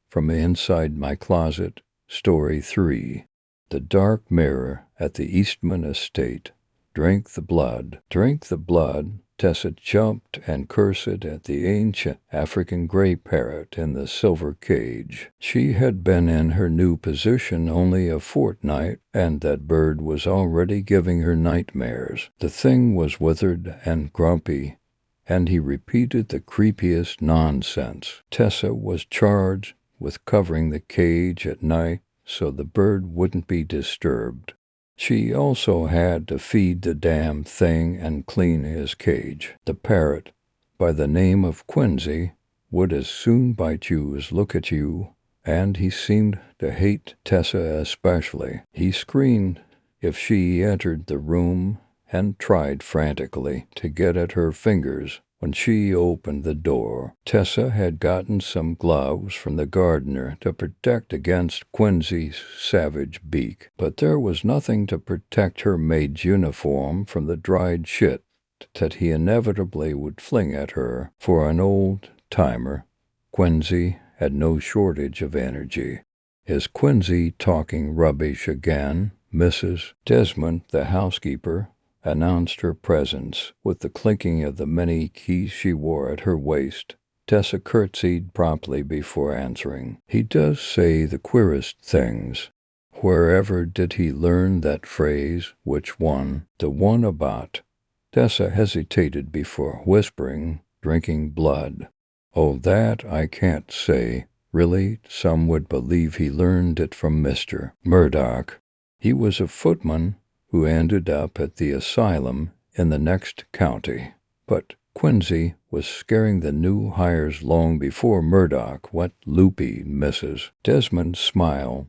[SPEAKER 1] from inside my closet. Story 3. The dark mirror at the Eastman estate. Drink the blood. Drink the blood. Tessa jumped and cursed at the ancient African gray parrot in the silver cage. She had been in her new position only a fortnight, and that bird was already giving her nightmares. The thing was withered and grumpy, and he repeated the creepiest nonsense. Tessa was charged with covering the cage at night so the bird wouldn't be disturbed. She also had to feed the damn thing and clean his cage. The parrot, by the name of Quincy, would as soon bite you as look at you, and he seemed to hate Tessa especially. He screamed if she entered the room and tried frantically to get at her fingers when she opened the door. Tessa had gotten some gloves from the gardener to protect against Quincy's savage beak, but there was nothing to protect her maid's uniform from the dried shit that he inevitably would fling at her. For an old-timer, Quincy had no shortage of energy. "Is Quincy talking rubbish again?" Mrs. Desmond, the housekeeper, announced her presence with the clinking of the many keys she wore at her waist. Tessa curtsied promptly before answering. "He does say the queerest things. Wherever did he learn that phrase? Which one? The one about. Tessa hesitated before whispering, drinking blood. Oh, that I can't say. Really, some would believe he learned it from Mr. Murdoch. He was a footman who ended up at the asylum in the next county. But Quincy was scaring the new hires long before Murdoch went loopy, Mrs. Desmond smiled.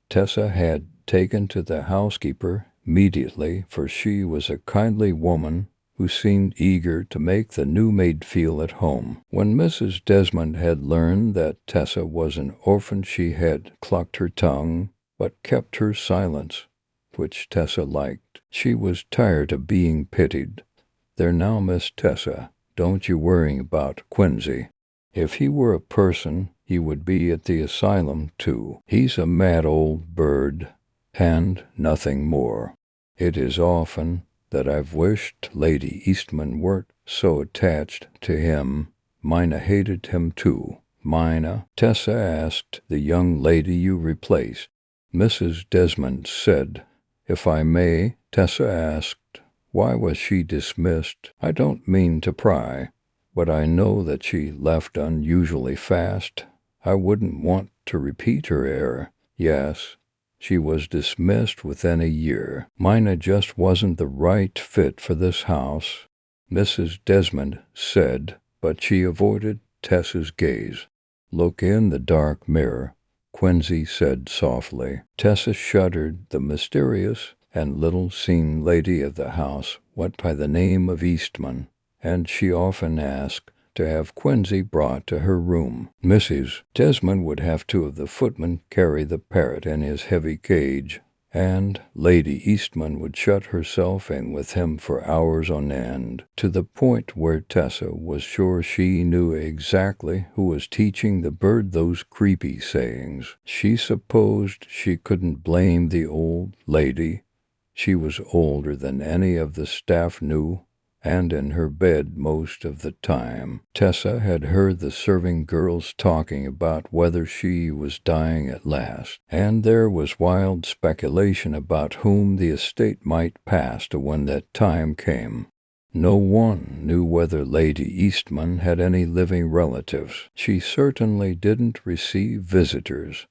[SPEAKER 1] Tessa had taken to the housekeeper immediately, for she was a kindly woman who seemed eager to make the new maid feel at home. When Mrs. Desmond had learned that Tessa was an orphan, she had clucked her tongue, but kept her silence, which Tessa liked. She was tired of being pitied. There now, Miss Tessa, don't you worry about Quincy. If he were a person, he would be at the asylum, too. He's a mad old bird, and nothing more. It is often that I've wished Lady Eastman weren't so attached to him. Mina hated him, too. Mina, Tessa asked the young lady you replaced. Mrs. Desmond said, if I may. Tessa asked, why was she dismissed? I don't mean to pry, but I know that she left unusually fast. I wouldn't want to repeat her error. Yes, she was dismissed within a year. Mina just wasn't the right fit for this house, Mrs. Desmond said, but she avoided Tessa's gaze. Look in the dark mirror, Quincy said softly. Tessa shuddered. The mysterious and little-seen lady of the house went by the name of Eastman, and she often asked to have Quincy brought to her room. Mrs. Desmond would have two of the footmen carry the parrot in his heavy cage, and Lady Eastman would shut herself in with him for hours on end, to the point where Tessa was sure she knew exactly who was teaching the bird those creepy sayings. She supposed she couldn't blame the old lady. She was older than any of the staff knew, and in her bed most of the time. Tessa had heard the serving girls talking about whether she was dying at last, and there was wild speculation about whom the estate might pass to when that time came. No one knew whether Lady Eastman had any living relatives. She certainly didn't receive visitors,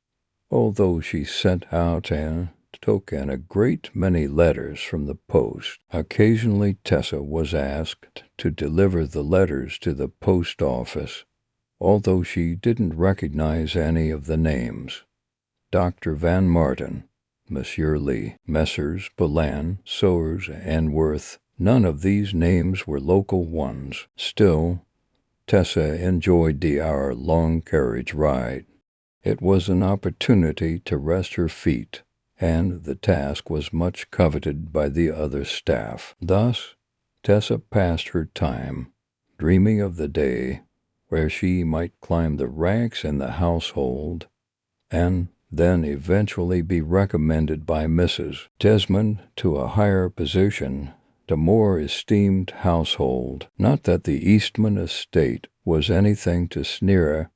[SPEAKER 1] although she sent out and took in a great many letters from the post. Occasionally Tessa was asked to deliver the letters to the post office, although she didn't recognize any of the names. Dr. Van Martin, Monsieur Lee, Messrs. Bolan, Sowers, and Worth. None of these names were local ones. Still, Tessa enjoyed the hour-long carriage ride. It was an opportunity to rest her feet, and the task was much coveted by the other staff. Thus, Tessa passed her time, dreaming of the day where she might climb the ranks in the household, and then eventually be recommended by Mrs. Desmond to a higher position, to more esteemed household. Not that the Eastman estate was anything to sneer at,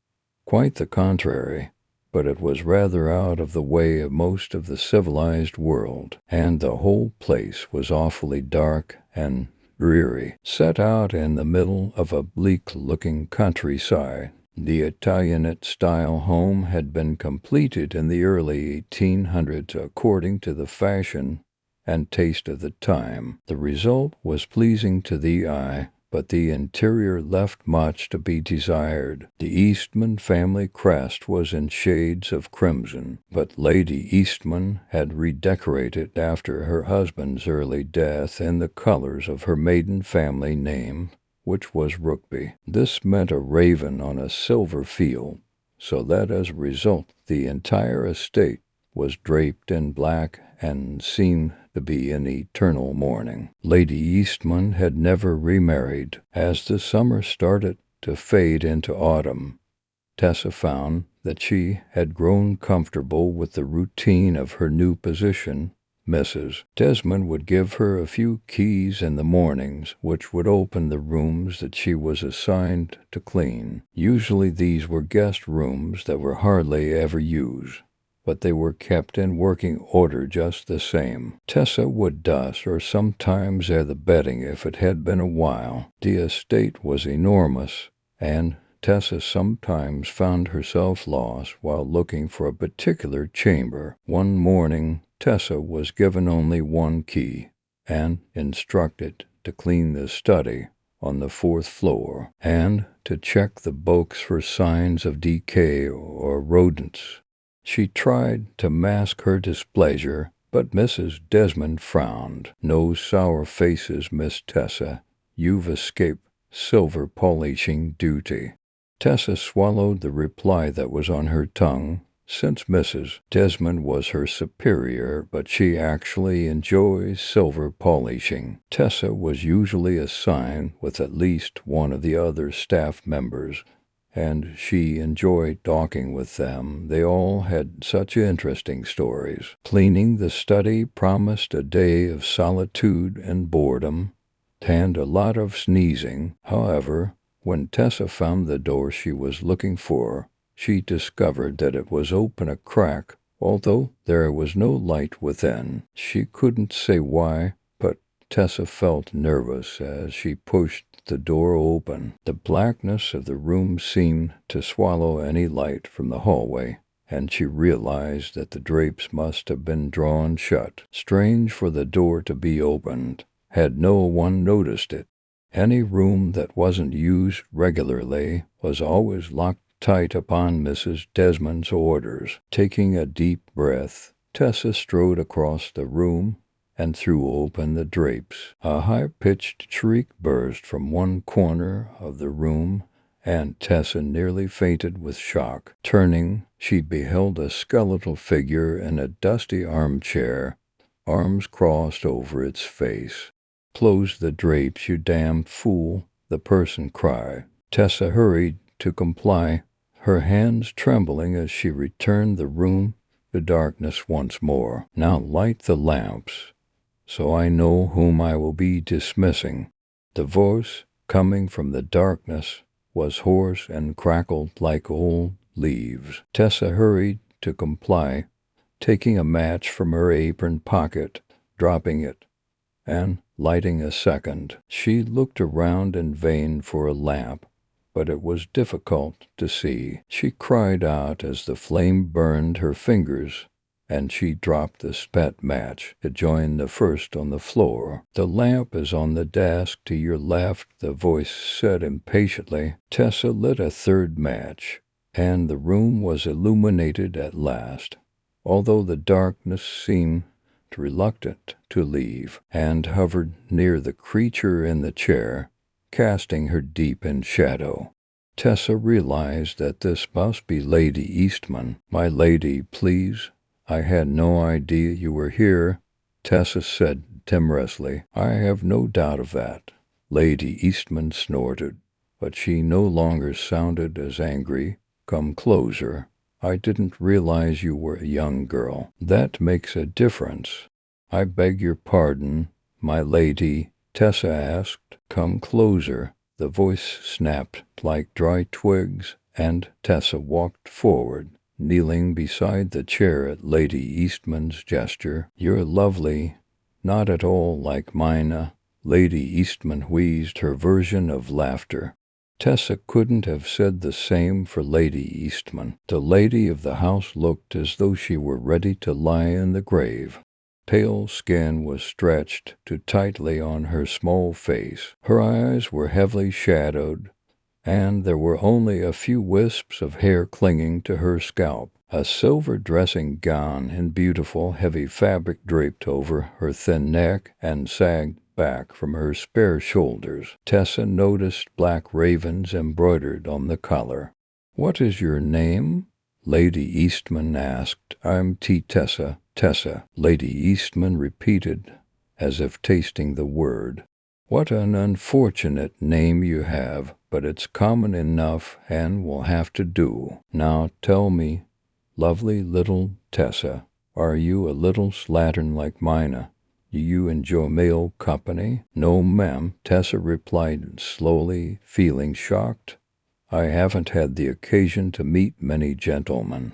[SPEAKER 1] quite the contrary, but it was rather out of the way of most of the civilized world, and the whole place was awfully dark and dreary, set out in the middle of a bleak-looking countryside. The Italianate-style home had been completed in the early 1800s according to the fashion and taste of the time. The result was pleasing to the eye, but the interior left much to be desired. The Eastman family crest was in shades of crimson, but Lady Eastman had redecorated after her husband's early death in the colors of her maiden family name, which was Rookby. This meant a raven on a silver field, so that as a result the entire estate was draped in black and seemed to be in eternal mourning. Lady Eastman had never remarried. As the summer started to fade into autumn, Tessa found that she had grown comfortable with the routine of her new position. Mrs. Desmond would give her a few keys in the mornings, which would open the rooms that she was assigned to clean. Usually these were guest rooms that were hardly ever used, but they were kept in working order just the same. Tessa would dust or sometimes air the bedding if it had been a while. The estate was enormous, and Tessa sometimes found herself lost while looking for a particular chamber. One morning, Tessa was given only one key and instructed to clean the study on the 4th floor and to check the books for signs of decay or rodents. She tried to mask her displeasure, but Mrs. Desmond frowned. "No sour faces, Miss Tessa. You've escaped silver polishing duty." Tessa swallowed the reply that was on her tongue. Since Mrs. Desmond was her superior, but she actually enjoys silver polishing. Tessa was usually assigned with at least one of the other staff members, and she enjoyed talking with them. They all had such interesting stories. Cleaning the study promised a day of solitude and boredom, and a lot of sneezing. However, when Tessa found the door she was looking for, she discovered that it was open a crack, although there was no light within. She couldn't say why, but Tessa felt nervous as she pushed the door open. The blackness of the room seemed to swallow any light from the hallway, and she realized that the drapes must have been drawn shut. Strange for the door to be opened. Had no one noticed it? Any room that wasn't used regularly was always locked tight upon Mrs. Desmond's orders. Taking a deep breath, Tessa strode across the room and threw open the drapes. A high-pitched shriek burst from one corner of the room, and Tessa nearly fainted with shock. Turning, she beheld a skeletal figure in a dusty armchair, arms crossed over its face. "Close the drapes, you damned fool," the person cried. Tessa hurried to comply, her hands trembling as she returned the room to darkness once more. "Now light the lamps, so I know whom I will be dismissing." The voice, coming from the darkness, was hoarse and crackled like old leaves. Tessa hurried to comply, taking a match from her apron pocket, dropping it, and lighting a second. She looked around in vain for a lamp, but it was difficult to see. She cried out as the flame burned her fingers, and she dropped the spent match to join the first on the floor. "The lamp is on the desk to your left," the voice said impatiently. Tessa lit a third match, and the room was illuminated at last, although the darkness seemed reluctant to leave, and hovered near the creature in the chair, casting her deep in shadow. Tessa realized that this must be Lady Eastman. "My lady, please. I had no idea you were here," Tessa said timorously. "I have no doubt of that." Lady Eastman snorted, but she no longer sounded as angry. "Come closer. I didn't realize you were a young girl." "That makes a difference." "I beg your pardon, my lady," Tessa asked. "Come closer." The voice snapped like dry twigs, and Tessa walked forward, kneeling beside the chair at Lady Eastman's gesture. "You're lovely, not at all like Mina." Lady Eastman wheezed her version of laughter. Tessa couldn't have said the same for Lady Eastman. The lady of the house looked as though she were ready to lie in the grave. Pale skin was stretched too tightly on her small face. Her eyes were heavily shadowed, and there were only a few wisps of hair clinging to her scalp. A silver dressing gown in beautiful heavy fabric draped over her thin neck and sagged back from her spare shoulders. Tessa noticed black ravens embroidered on the collar. "What is your name?" Lady Eastman asked. "I'm Tessa." "Tessa," Lady Eastman repeated, as if tasting the word. "What an unfortunate name you have, but it's common enough and will have to do. Now tell me, lovely little Tessa, are you a little slattern like Mina? Do you enjoy male company?" "No, ma'am," Tessa replied slowly, feeling shocked. "I haven't had the occasion to meet many gentlemen."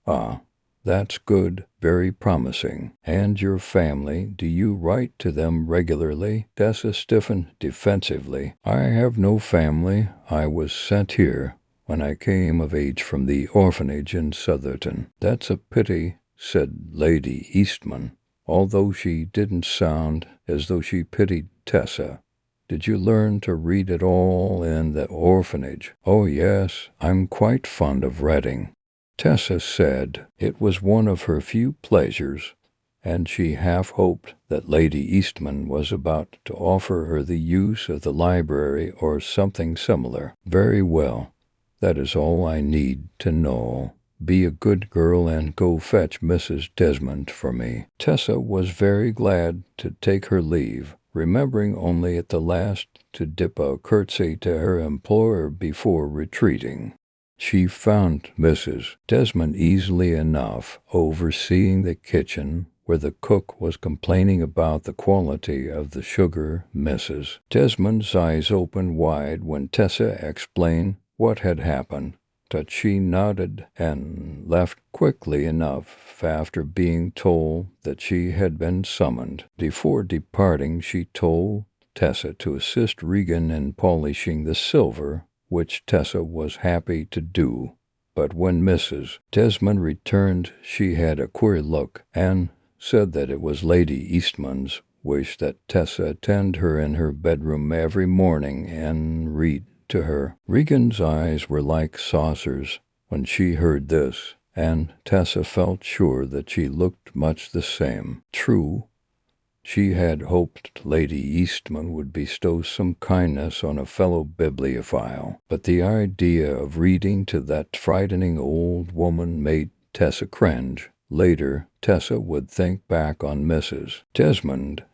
[SPEAKER 1] "Ah, That's good, very promising. And your family, do you write to them regularly? Tessa stiffened defensively. I have no family. I was sent here when I came of age from the orphanage in Southerton. That's a pity, said Lady Eastman, although she didn't sound as though she pitied Tessa. Did you learn to read at all in the orphanage? Oh, yes, I'm quite fond of reading. Tessa said it was one of her few pleasures, and she half hoped that Lady Eastman was about to offer her the use of the library or something similar. Very well, that is all I need to know. Be a good girl and go fetch Mrs. Desmond for me. Tessa was very glad to take her leave, remembering only at the last to dip a curtsy to her employer before retreating. She found Mrs. Desmond easily enough, overseeing the kitchen, where the cook was complaining about the quality of the sugar. Mrs. Desmond's eyes opened wide when Tessa explained what had happened, but she nodded and left quickly enough after being told that she had been summoned. Before departing, she told Tessa to assist Regan in polishing the silver, which Tessa was happy to do. But when Mrs. Desmond returned, she had a queer look, and said that it was Lady Eastman's wish that Tessa attend her in her bedroom every morning and read to her. Regan's eyes were like saucers when she heard this, and Tessa felt sure that she looked much the same. True, she had hoped Lady Eastman would bestow some kindness on a fellow bibliophile, but the idea of reading to that frightening old woman made Tessa cringe. Later, Tessa would think back on Mrs. Desmond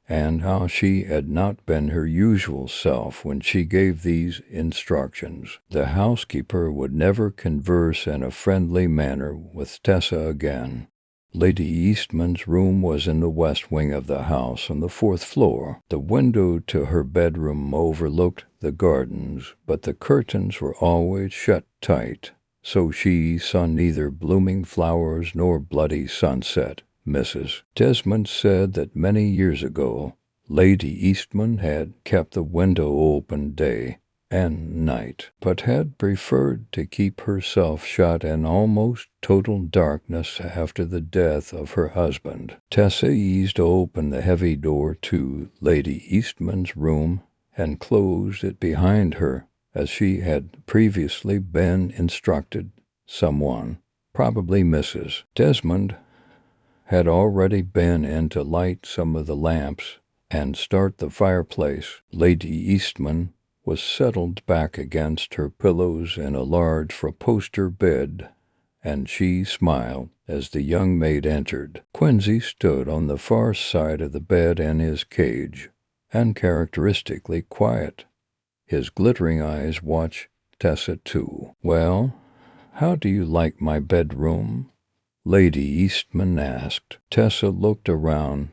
[SPEAKER 1] and how she had not been her usual self when she gave these instructions. The housekeeper would never converse in a friendly manner with Tessa again. Lady Eastman's room was in the west wing of the house on the 4th floor. The window to her bedroom overlooked the gardens, but the curtains were always shut tight, so she saw neither blooming flowers nor bloody sunset. Mrs. Desmond said that many years ago Lady Eastman had kept the window open day and night, but had preferred to keep herself shut in almost total darkness after the death of her husband. Tessa eased open the heavy door to Lady Eastman's room and closed it behind her, as she had previously been instructed. Someone, probably Mrs. Desmond, had already been in to light some of the lamps and start the fireplace. Lady Eastman was settled back against her pillows in a large four-poster bed, and she smiled as the young maid entered. Quincy stood on the far side of the bed in his cage, uncharacteristically quiet. His glittering eyes watched Tessa too. "Well, how do you like my bedroom?" Lady Eastman asked. Tessa looked around.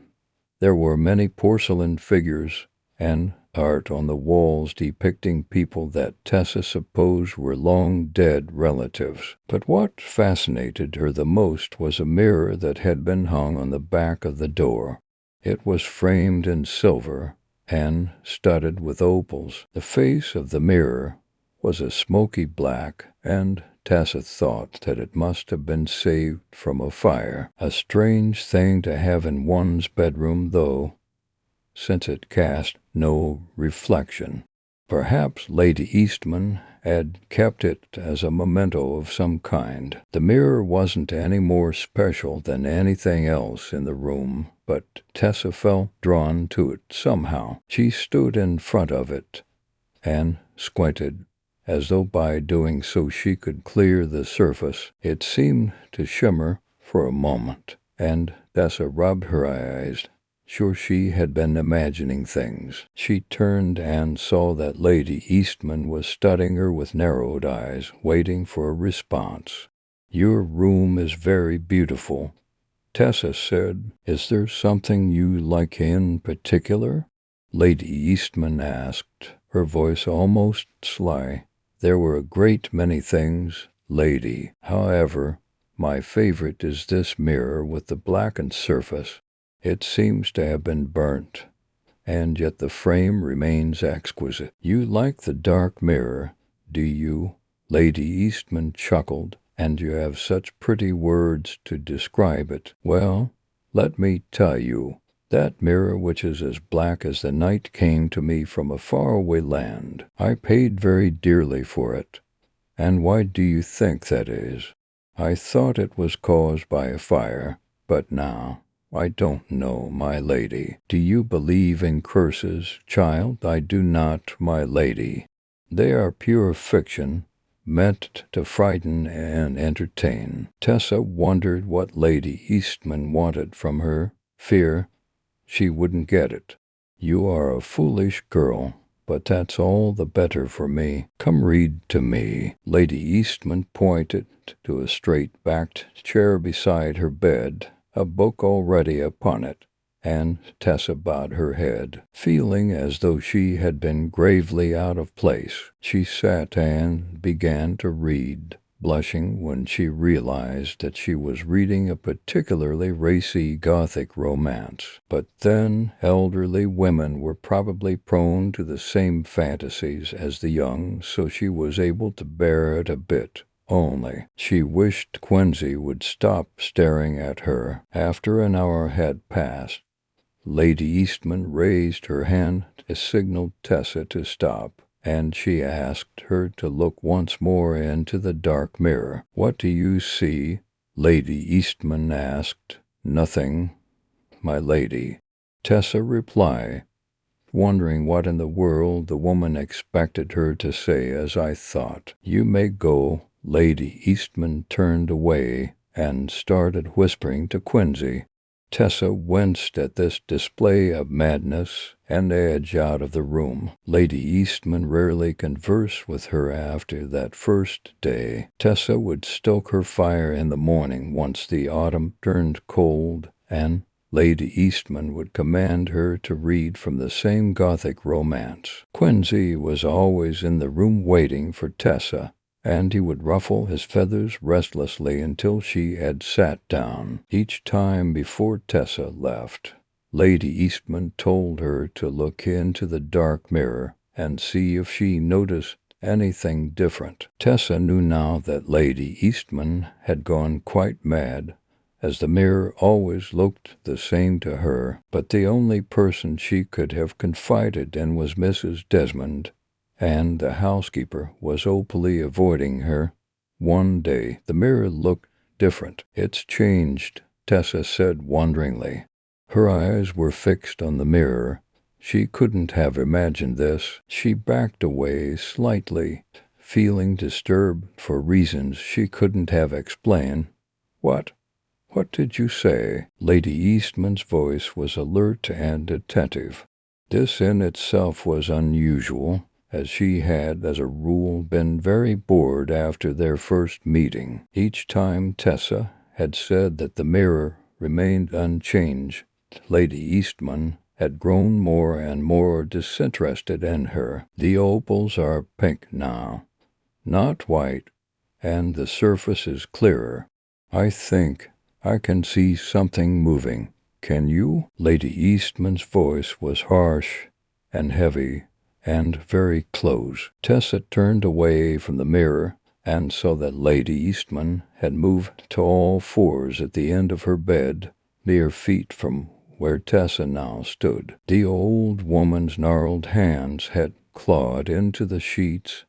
[SPEAKER 1] There were many porcelain figures and art on the walls depicting people that Tessa supposed were long-dead relatives. But what fascinated her the most was a mirror that had been hung on the back of the door. It was framed in silver and studded with opals. The face of the mirror was a smoky black, and Tessa thought that it must have been saved from a fire. A strange thing to have in one's bedroom, though, since it cast no reflection. Perhaps Lady Eastman had kept it as a memento of some kind. The mirror wasn't any more special than anything else in the room, but Tessa felt drawn to it somehow. She stood in front of it and squinted, as though by doing so she could clear the surface. It seemed to shimmer for a moment, and Tessa rubbed her eyes, sure she had been imagining things. She turned and saw that Lady Eastman was studying her with narrowed eyes, waiting for a response. "Your room is very beautiful," Tessa said. "Is there something you like in particular?" Lady Eastman asked, her voice almost sly. "There were a great many things, lady. However, My favorite is this mirror with the blackened surface. It seems to have been burnt, and yet the frame remains exquisite. You like the dark mirror, do you? Lady Eastman chuckled. And you have such pretty words to describe it. Well, let me tell you, that mirror which is as black as the night came to me from a faraway land. I paid very dearly for it. And why do you think that is? I thought it was caused by a fire, but now I don't know, my lady. Do you believe in curses, child? I do not, my lady. They are pure fiction, meant to frighten and entertain. Tessa wondered what Lady Eastman wanted from her. Fear she wouldn't get it. You are a foolish girl, but that's all the better for me. Come read to me. Lady Eastman pointed to a straight-backed chair beside her bed, a book already upon it, and Tessa bowed her head, feeling as though she had been gravely out of place. She sat and began to read, blushing when she realized that she was reading a particularly racy Gothic romance. But then elderly women were probably prone to the same fantasies as the young, so she was able to bear it a bit. Only, she wished Quincy would stop staring at her. After an hour had passed, Lady Eastman raised her hand to signal Tessa to stop, and she asked her to look once more into the dark mirror. What do you see? Lady Eastman asked. Nothing, my lady. Tessa replied, wondering what in the world the woman expected her to say. As I thought. You may go. Lady Eastman turned away and started whispering to Quincy. Tessa winced at this display of madness and edged out of the room. Lady Eastman rarely conversed with her after that first day. Tessa would stoke her fire in the morning once the autumn turned cold, and Lady Eastman would command her to read from the same Gothic romance. Quincy was always in the room waiting for Tessa, and he would ruffle his feathers restlessly until she had sat down. Each time before Tessa left, Lady Eastman told her to look into the dark mirror and see if she noticed anything different. Tessa knew now that Lady Eastman had gone quite mad, as the mirror always looked the same to her, but the only person she could have confided in was Mrs. Desmond, and the housekeeper was openly avoiding her. One day the mirror looked different. It's changed, Tessa said wonderingly. Her eyes were fixed on the mirror. She couldn't have imagined this. She backed away slightly, feeling disturbed for reasons she couldn't have explained. What did you say? Lady Eastman's voice was alert and attentive. This in itself was unusual, as she had, as a rule, been very bored after their first meeting. Each time Tessa had said that the mirror remained unchanged, Lady Eastman had grown more and more disinterested in her. The opals are pink now, not white, and the surface is clearer. I think I can see something moving. Can you? Lady Eastman's voice was harsh and heavy, and very close. Tessa turned away from the mirror and saw that Lady Eastman had moved to all fours at the end of her bed, mere feet from where Tessa now stood. The old woman's gnarled hands had clawed into the sheets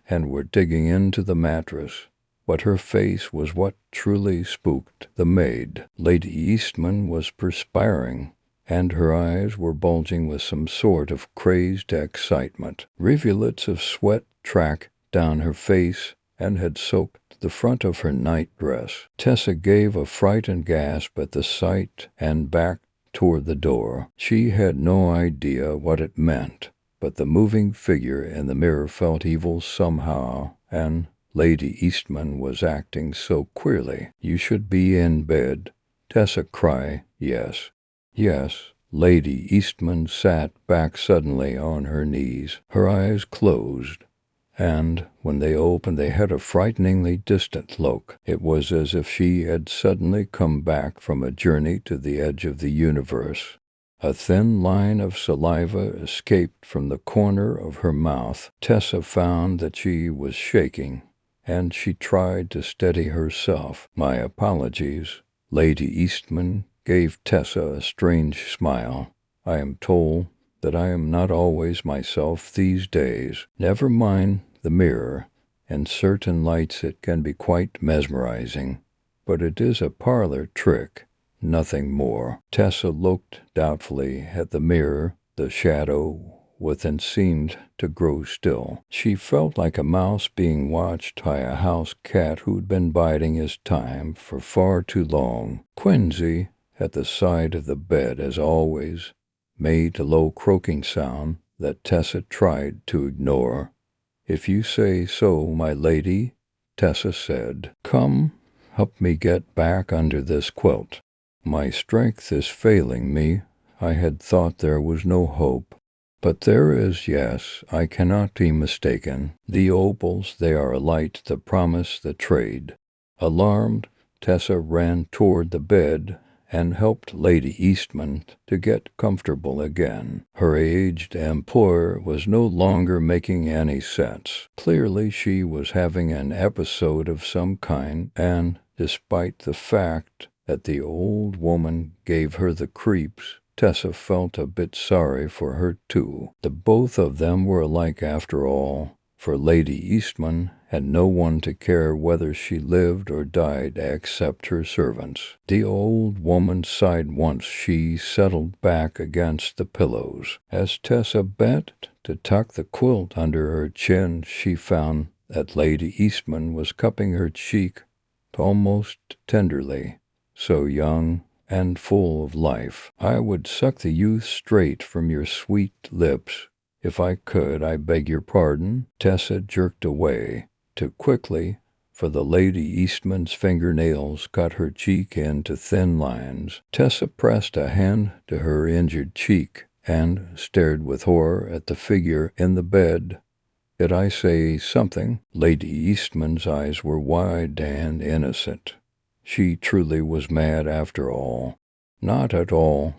[SPEAKER 1] and were digging into the mattress, but her face was what truly spooked the maid. Lady Eastman was perspiring, and her eyes were bulging with some sort of crazed excitement. Rivulets of sweat tracked down her face and had soaked the front of her nightdress. Tessa gave a frightened gasp at the sight and backed toward the door. She had no idea what it meant, but the moving figure in the mirror felt evil somehow, and Lady Eastman was acting so queerly. You should be in bed. Tessa cried. Yes. Yes. Lady Eastman sat back suddenly on her knees, her eyes closed, and when they opened they had a frighteningly distant look. It was as if she had suddenly come back from a journey to the edge of the universe. A thin line of saliva escaped from the corner of her mouth. Tessa found that she was shaking, and she tried to steady herself. "My apologies." Lady Eastman gave Tessa a strange smile. "I am told that I am not always myself these days. Never mind the mirror. In certain lights it can be quite mesmerizing, but it is a parlor trick, nothing more." Tessa looked doubtfully at the mirror. The shadow within seemed to grow still. She felt like a mouse being watched by a house cat who'd been biding his time for far too long. Quincy, at the side of the bed as always, made a low croaking sound that Tessa tried to ignore. "If you say so, my lady," Tessa said. "Come, help me get back under this quilt. My strength is failing me. I had thought there was no hope. But there is, yes, I cannot be mistaken. The opals, they are a light that promise the trade." Alarmed, Tessa ran toward the bed and helped Lady Eastman to get comfortable again. Her aged employer was no longer making any sense. Clearly she was having an episode of some kind, and despite the fact that the old woman gave her the creeps, Tessa felt a bit sorry for her, too. The both of them were alike after all, for Lady Eastman had no one to care whether she lived or died except her servants. The old woman sighed once she settled back against the pillows. As Tessa bent to tuck the quilt under her chin, she found that Lady Eastman was cupping her cheek almost tenderly, so young and full of life. "I would suck the youth straight from your sweet lips if I could. I beg your pardon." Tessa jerked away too quickly, for the Lady Eastman's fingernails cut her cheek into thin lines. Tessa pressed a hand to her injured cheek and stared with horror at the figure in the bed. "Did I say something?" Lady Eastman's eyes were wide and innocent. She truly was mad after all. "Not at all,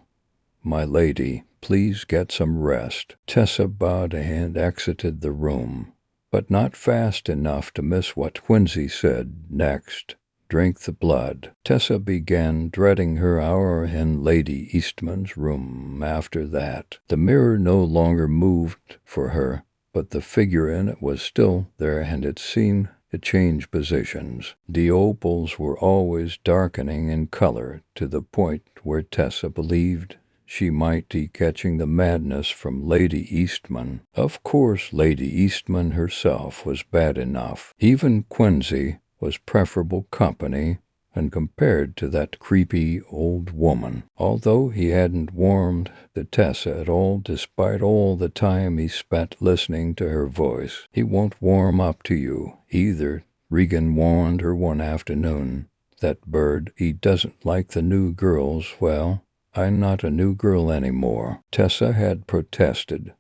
[SPEAKER 1] my lady. Please get some rest." Tessa bowed and exited the room, but not fast enough to miss what Quincy said next. "Drink the blood." Tessa began dreading her hour in Lady Eastman's room after that. The mirror no longer moved for her, but the figure in it was still there, and it seemed to change positions. The opals were always darkening in color to the point where Tessa believed she might be catching the madness from Lady Eastman. Of course, Lady Eastman herself was bad enough. Even Quincy was preferable company, and compared to that creepy old woman. Although he hadn't warmed to Tessa at all, despite all the time he spent listening to her voice. "He won't warm up to you, either," Regan warned her one afternoon. "That bird, he doesn't like the new girls. Well, I'm not a new girl anymore." Tessa had protested,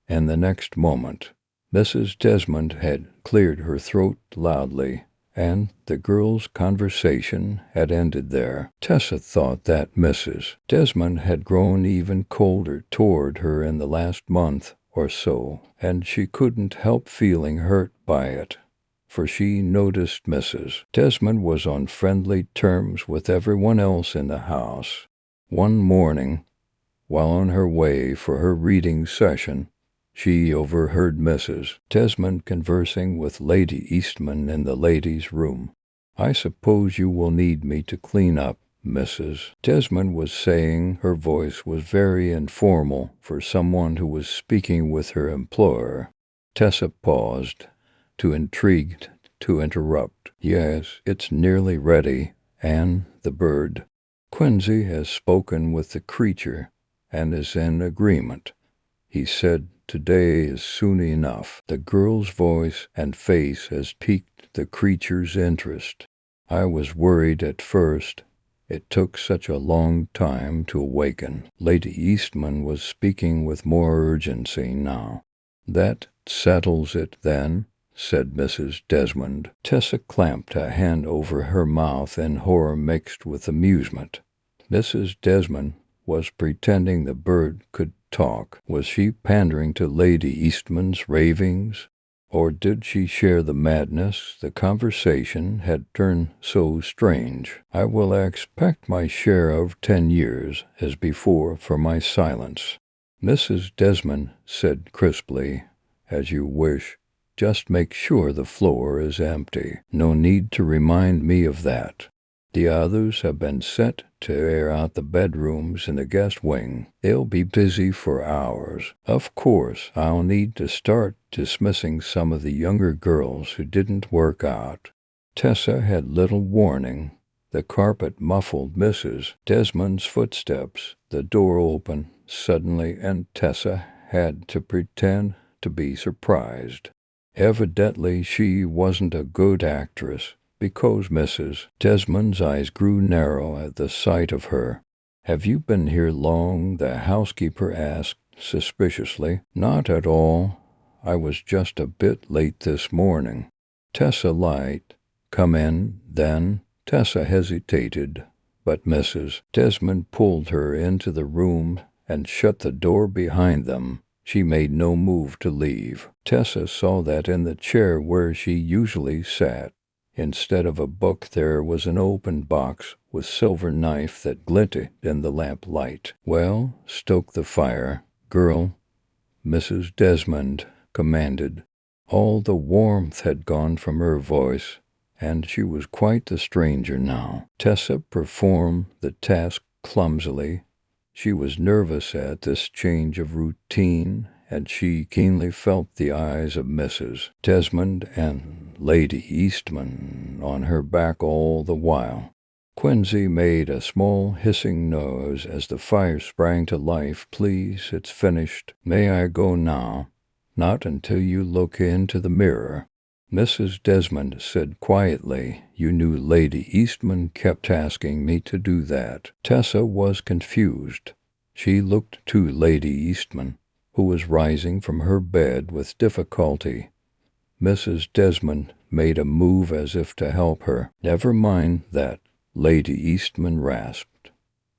[SPEAKER 1] and the next moment Mrs. Desmond had cleared her throat loudly, and the girls' conversation had ended there. Tessa thought that Mrs. Desmond had grown even colder toward her in the last month or so, and she couldn't help feeling hurt by it, for she noticed Mrs. Desmond was on friendly terms with everyone else in the house. One morning, while on her way for her reading session, she overheard Mrs. Desmond conversing with Lady Eastman in the ladies' room. "I suppose you will need me to clean up," Mrs. Desmond was saying. Her voice was very informal for someone who was speaking with her employer. Tessa paused, too intrigued to interrupt. "Yes, it's nearly ready, and the bird. Quincy has spoken with the creature and is in agreement. He said today is soon enough." The girl's voice and face has piqued the creature's interest. "I was worried at first. It took such a long time to awaken." Lady Eastman was speaking with more urgency now. "That settles it, then. said Mrs. Desmond. Tessa clamped a hand over her mouth in horror mixed with amusement. Mrs. Desmond was pretending the bird could talk. Was she pandering to Lady Eastman's ravings? Or did she share the madness the conversation had turned so strange? I will expect my share of 10 years, as before, for my silence, Mrs. Desmond said crisply. As you wish. Just make sure the floor is empty. No need to remind me of that. The others have been sent to air out the bedrooms in the guest wing. They'll be busy for hours. Of course, I'll need to start dismissing some of the younger girls who didn't work out. Tessa had little warning. The carpet muffled Mrs. Desmond's footsteps. The door opened suddenly, and Tessa had to pretend to be surprised. Evidently she wasn't a good actress, because Mrs. Desmond's eyes grew narrow at the sight of her. Have you been here long? The housekeeper asked suspiciously. Not at all. I was just a bit late this morning. Tessa lied. Come in, then. Tessa hesitated, but Mrs. Desmond pulled her into the room and shut the door behind them. She made no move to leave. Tessa saw that in the chair where she usually sat, instead of a book, there was an open box with silver knife that glinted in the lamplight. Well, stoke the fire, girl, Mrs. Desmond commanded. All the warmth had gone from her voice, and she was quite the stranger now. Tessa performed the task clumsily. She was nervous at this change of routine, and she keenly felt the eyes of Mrs. Desmond and Lady Eastman on her back all the while. Quinsy made a small hissing noise as the fire sprang to life. Please, it's finished. May I go now? Not until you look into the mirror. Mrs. Desmond said quietly, You knew Lady Eastman kept asking me to do that. Tessa was confused. She looked to Lady Eastman, who was rising from her bed with difficulty. Mrs. Desmond made a move as if to help her. Never mind that, Lady Eastman rasped.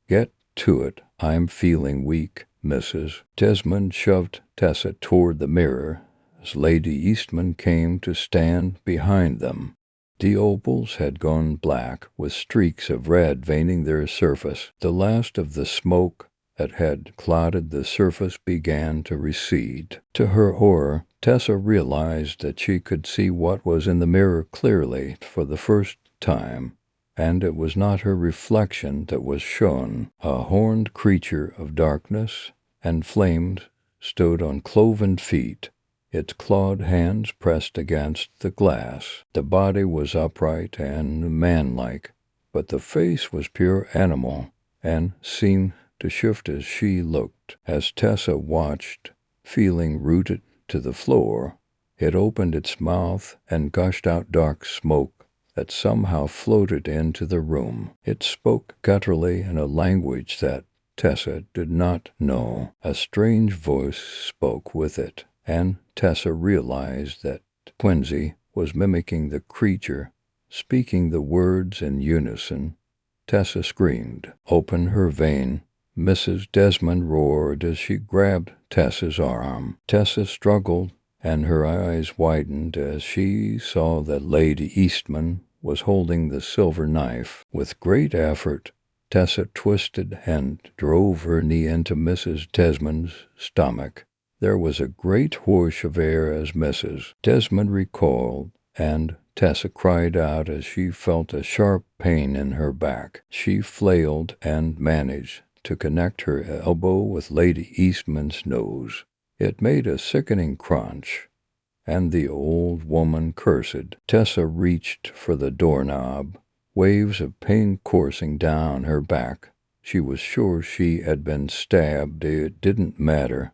[SPEAKER 1] Get to it. I'm feeling weak. Mrs. Desmond shoved Tessa toward the mirror as Lady Eastman came to stand behind them. The opals had gone black, with streaks of red veining their surface. The last of the smoke that had clouded the surface began to recede. To her horror, Tessa realized that she could see what was in the mirror clearly for the first time, and it was not her reflection that was shown. A horned creature of darkness and flames stood on cloven feet, its clawed hands pressed against the glass. The body was upright and manlike, but the face was pure animal, and seemed to shift as she looked. As Tessa watched, feeling rooted to the floor, it opened its mouth and gushed out dark smoke that somehow floated into the room. It spoke gutturally in a language that Tessa did not know. A strange voice spoke with it, and Tessa realized that Quinsy was mimicking the creature, speaking the words in unison. Tessa screamed. Open her vein, Mrs. Desmond roared as she grabbed Tessa's arm. Tessa struggled, and her eyes widened as she saw that Lady Eastman was holding the silver knife. With great effort, Tessa twisted and drove her knee into Mrs. Desmond's stomach. There was a great whoosh of air as Mrs. Desmond recoiled, and Tessa cried out as she felt a sharp pain in her back. She flailed and managed to connect her elbow with Lady Eastman's nose. It made a sickening crunch, and the old woman cursed. Tessa reached for the doorknob, waves of pain coursing down her back. She was sure she had been stabbed. It didn't matter.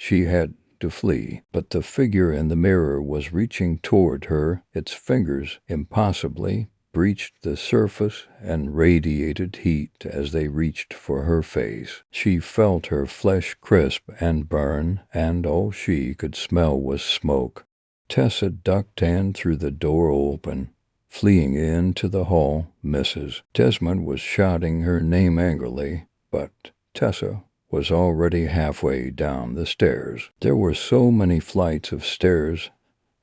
[SPEAKER 1] She had to flee, but the figure in the mirror was reaching toward her. Its fingers impossibly breached the surface and radiated heat as they reached for her face. She felt her flesh crisp and burn, and all she could smell was smoke. Tessa ducked in through the door open, fleeing into the hall. Mrs. Desmond was shouting her name angrily, but Tessa was already halfway down the stairs. There were so many flights of stairs,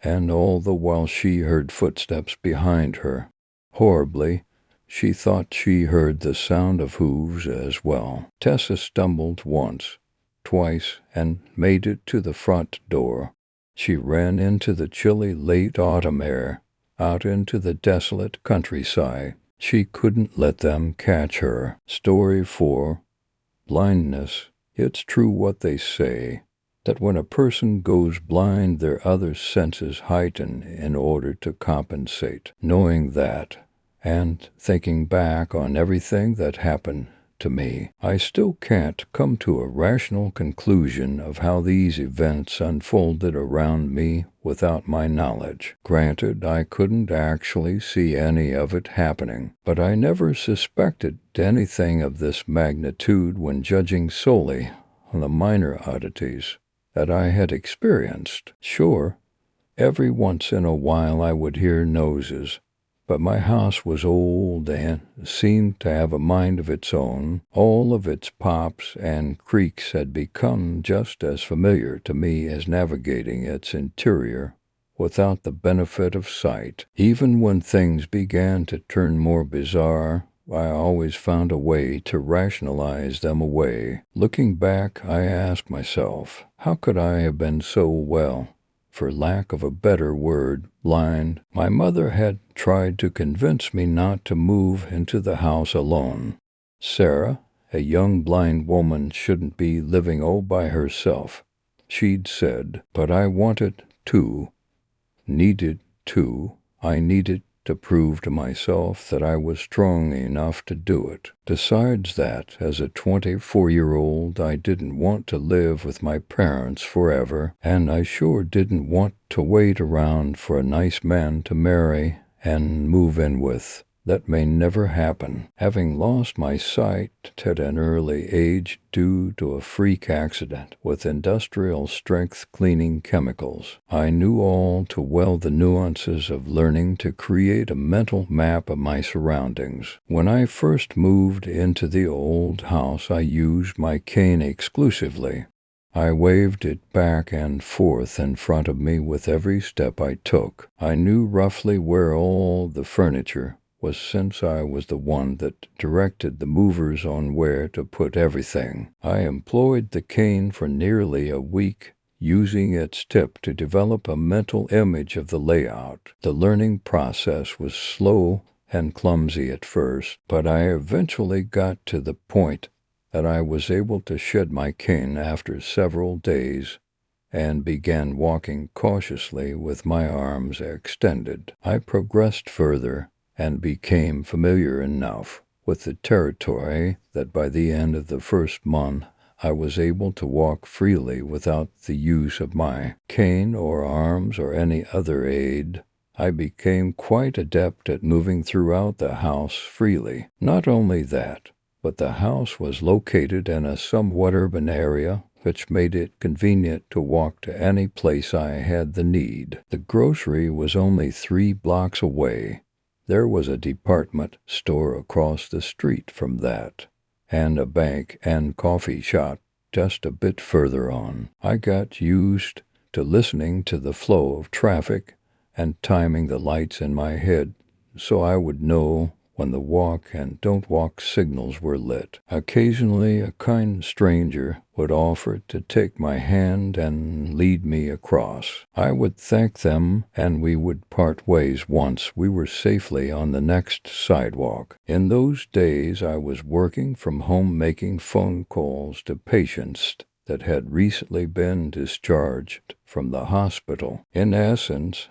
[SPEAKER 1] and all the while she heard footsteps behind her. Horribly, she thought she heard the sound of hooves as well. Tessa stumbled once, twice, and made it to the front door. She ran into the chilly late autumn air, out into the desolate countryside. She couldn't let them catch her. Story 4. Blindness. It's true what they say, that when a person goes blind, their other senses heighten in order to compensate. Knowing that, and thinking back on everything that happened to me, I still can't come to a rational conclusion of how these events unfolded around me without my knowledge. Granted, I couldn't actually see any of it happening, but I never suspected anything of this magnitude when judging solely on the minor oddities that I had experienced. Sure, every once in a while I would hear noises, but my house was old and seemed to have a mind of its own. All of its pops and creaks had become just as familiar to me as navigating its interior without the benefit of sight. Even when things began to turn more bizarre, I always found a way to rationalize them away. Looking back, I ask myself, how could I have been so, for lack of a better word, blind? My mother had tried to convince me not to move into the house alone. Sarah, a young blind woman, shouldn't be living all by herself, she'd said, but I wanted to, I needed to prove to myself that I was strong enough to do it. Besides that, as a 24-year-old, I didn't want to live with my parents forever, and I sure didn't want to wait around for a nice man to marry and move in with. That may never happen. Having lost my sight at an early age due to a freak accident with industrial strength cleaning chemicals, I knew all too well the nuances of learning to create a mental map of my surroundings. When I first moved into the old house, I used my cane exclusively. I waved it back and forth in front of me with every step I took. I knew roughly where all the furniture was, since I was the one that directed the movers on where to put everything. I employed the cane for nearly a week, using its tip to develop a mental image of the layout. The learning process was slow and clumsy at first, but I eventually got to the point that I was able to shed my cane after several days and began walking cautiously with my arms extended. I progressed further and became familiar enough with the territory that by the end of the first month I was able to walk freely without the use of my cane or arms or any other aid. I became quite adept at moving throughout the house freely. Not only that, but the house was located in a somewhat urban area, which made it convenient to walk to any place I had the need. The grocery was only 3 blocks away. There was a department store across the street from that, and a bank and coffee shop just a bit further on. I got used to listening to the flow of traffic and timing the lights in my head so I would know when the walk and don't walk signals were lit. Occasionally, a kind stranger would offer to take my hand and lead me across. I would thank them, and we would part ways once we were safely on the next sidewalk. In those days, I was working from home making phone calls to patients that had recently been discharged from the hospital. In essence,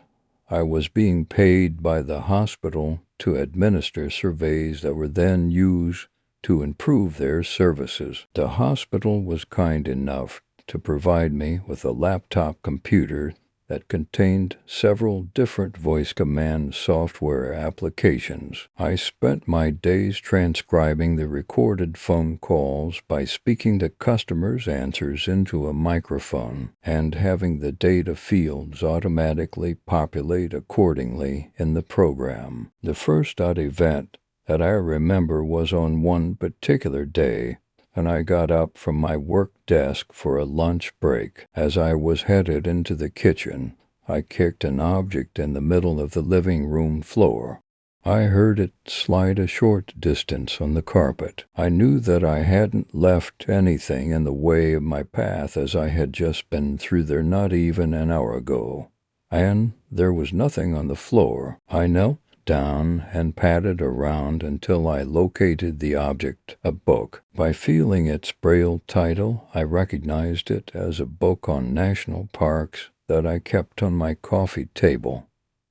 [SPEAKER 1] I was being paid by the hospital to administer surveys that were then used to improve their services. The hospital was kind enough to provide me with a laptop computer that contained several different voice command software applications. I spent my days transcribing the recorded phone calls by speaking the customer's answers into a microphone and having the data fields automatically populate accordingly in the program. The first odd event that I remember was on one particular day, and I got up from my work desk for a lunch break. As I was headed into the kitchen, I kicked an object in the middle of the living room floor. I heard it slide a short distance on the carpet. I knew that I hadn't left anything in the way of my path, as I had just been through there not even an hour ago. And there was nothing on the floor. I knelt down and patted around until I located the object, a book. By feeling its braille title, I recognized it as a book on national parks that I kept on my coffee table,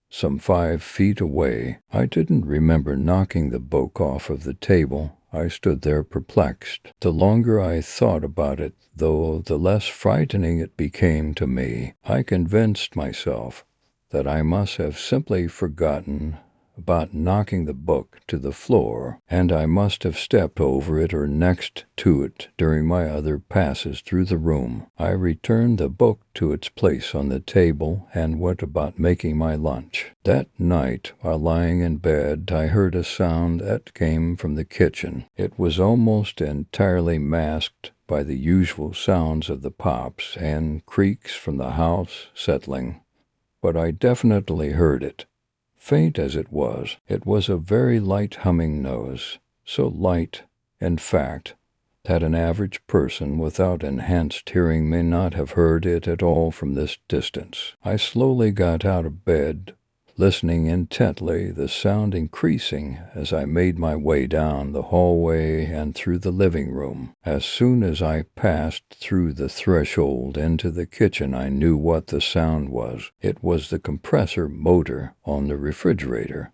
[SPEAKER 1] some 5 feet away. I didn't remember knocking the book off of the table. I stood there perplexed. The longer I thought about it, though, the less frightening it became to me. I convinced myself that I must have simply forgotten about knocking the book to the floor, and I must have stepped over it or next to it during my other passes through the room. I returned the book to its place on the table and went about making my lunch. That night, while lying in bed, I heard a sound that came from the kitchen. It was almost entirely masked by the usual sounds of the pops and creaks from the house settling, but I definitely heard it. Faint as it was a very light humming noise, so light, in fact, that an average person without enhanced hearing may not have heard it at all from this distance. I slowly got out of bed, listening intently, the sound increasing as I made my way down the hallway and through the living room. As soon as I passed through the threshold into the kitchen, I knew what the sound was. It was the compressor motor on the refrigerator,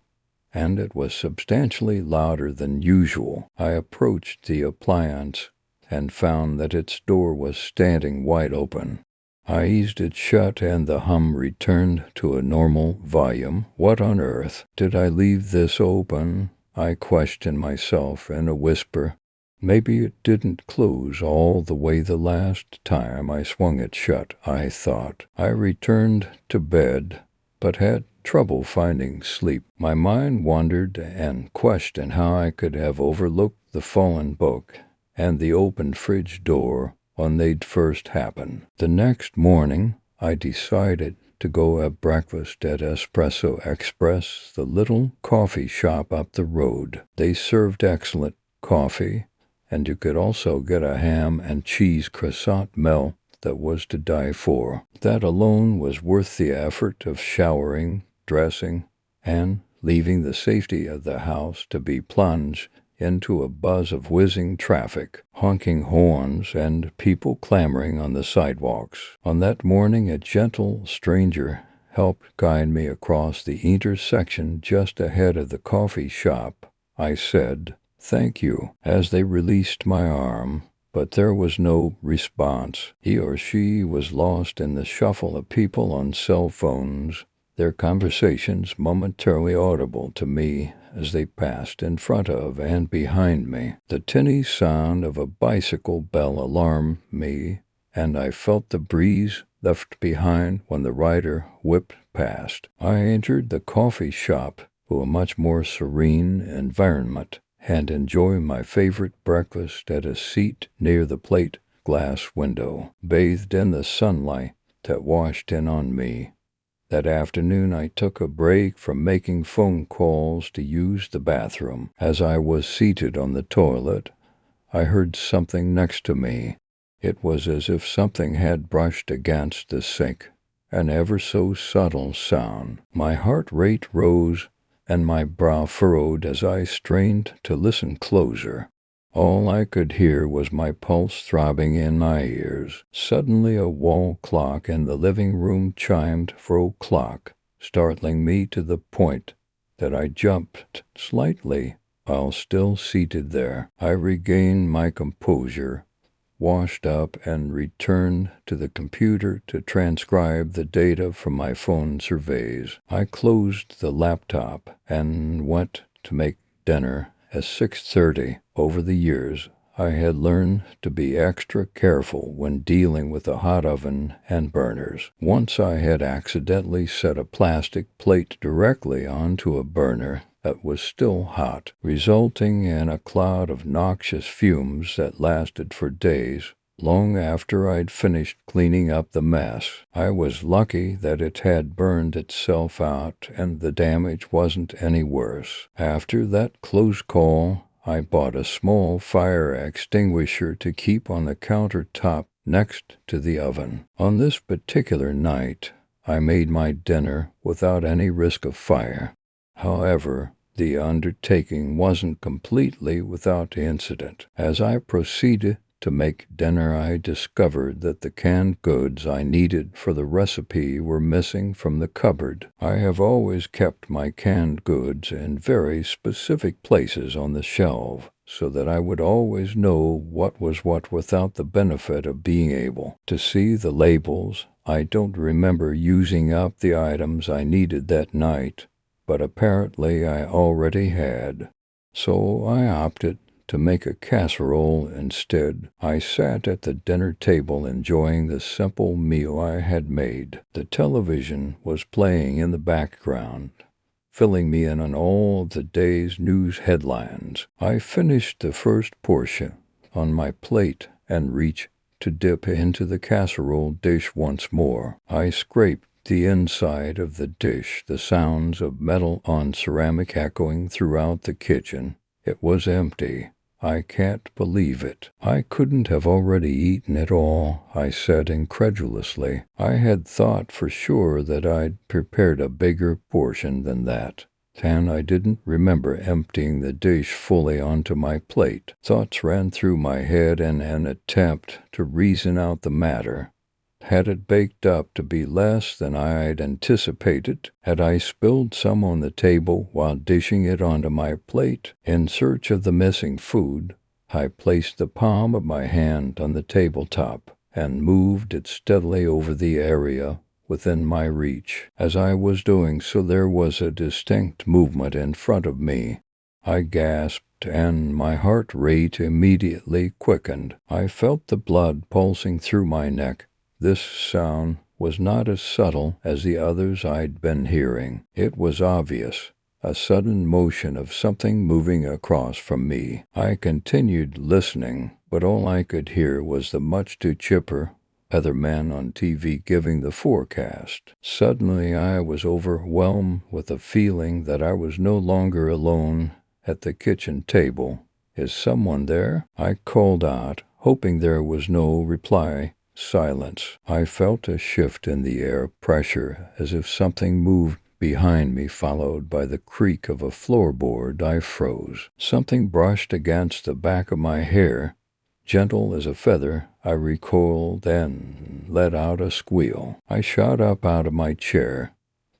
[SPEAKER 1] and it was substantially louder than usual. I approached the appliance and found that its door was standing wide open. I eased it shut and the hum returned to a normal volume. What on earth did I leave this open? I questioned myself in a whisper. Maybe it didn't close all the way the last time I swung it shut, I thought. I returned to bed, but had trouble finding sleep. My mind wandered and questioned how I could have overlooked the fallen book and the open fridge door when they'd first happen. The next morning, I decided to go have breakfast at Espresso Express, the little coffee shop up the road. They served excellent coffee, and you could also get a ham and cheese croissant meal that was to die for. That alone was worth the effort of showering, dressing, and leaving the safety of the house to be plunged into a buzz of whizzing traffic, honking horns, and people clamoring on the sidewalks. On that morning, a gentle stranger helped guide me across the intersection just ahead of the coffee shop. I said, "Thank you," as they released my arm, but there was no response. He or she was lost in the shuffle of people on cell phones, their conversations momentarily audible to me as they passed in front of and behind me. The tinny sound of a bicycle bell alarmed me, and I felt the breeze left behind when the rider whipped past. I entered the coffee shop to a much more serene environment and enjoyed my favorite breakfast at a seat near the plate glass window, bathed in the sunlight that washed in on me. That afternoon, I took a break from making phone calls to use the bathroom. As I was seated on the toilet, I heard something next to me. It was as if something had brushed against the sink, an ever so subtle sound. My heart rate rose and my brow furrowed as I strained to listen closer. All I could hear was my pulse throbbing in my ears. Suddenly a wall clock in the living room chimed for o'clock, startling me to the point that I jumped slightly while still seated there. I regained my composure washed up, and returned to the computer to transcribe the data from my phone surveys. I closed the laptop and went to make dinner at 6:30. Over the years, I had learned to be extra careful when dealing with a hot oven and burners. Once I had accidentally set a plastic plate directly onto a burner that was still hot, resulting in a cloud of noxious fumes that lasted for days. Long after I'd finished cleaning up the mess, I was lucky that it had burned itself out and the damage wasn't any worse. After that close call, I bought a small fire extinguisher to keep on the countertop next to the oven. On this particular night, I made my dinner without any risk of fire. However, the undertaking wasn't completely without incident. As I proceeded to make dinner, I discovered that the canned goods I needed for the recipe were missing from the cupboard. I have always kept my canned goods in very specific places on the shelf, so that I would always know what was what without the benefit of being able to see the labels. I don't remember using up the items I needed that night, but apparently I already had. So I opted to make a casserole instead. I sat at the dinner table enjoying the simple meal I had made. The television was playing in the background, filling me in on all of the day's news headlines. I finished the first portion on my plate and reached to dip into the casserole dish once more. I scraped the inside of the dish, the sounds of metal on ceramic echoing throughout the kitchen. It was empty. I can't believe it. I couldn't have already eaten it all, I said incredulously. I had thought for sure that I'd prepared a bigger portion than that. And I didn't remember emptying the dish fully onto my plate. Thoughts ran through my head in an attempt to reason out the matter. Had it baked up to be less than I'd anticipated? Had I spilled some on the table while dishing it onto my plate? In search of the missing food, I placed the palm of my hand on the tabletop and moved it steadily over the area within my reach. As I was doing so, there was a distinct movement in front of me. I gasped, and my heart rate immediately quickened. I felt the blood pulsing through my neck. This sound was not as subtle as the others I'd been hearing. It was obvious, a sudden motion of something moving across from me. I continued listening, but all I could hear was the much too chipper other man on TV giving the forecast. Suddenly I was overwhelmed with a feeling that I was no longer alone at the kitchen table. "Is someone there?" I called out, hoping there was no reply. Silence. I felt a shift in the air pressure, as if something moved behind me, followed by the creak of a floorboard. I froze. Something brushed against the back of my hair. Gentle as a feather, I recoiled and let out a squeal. I shot up out of my chair,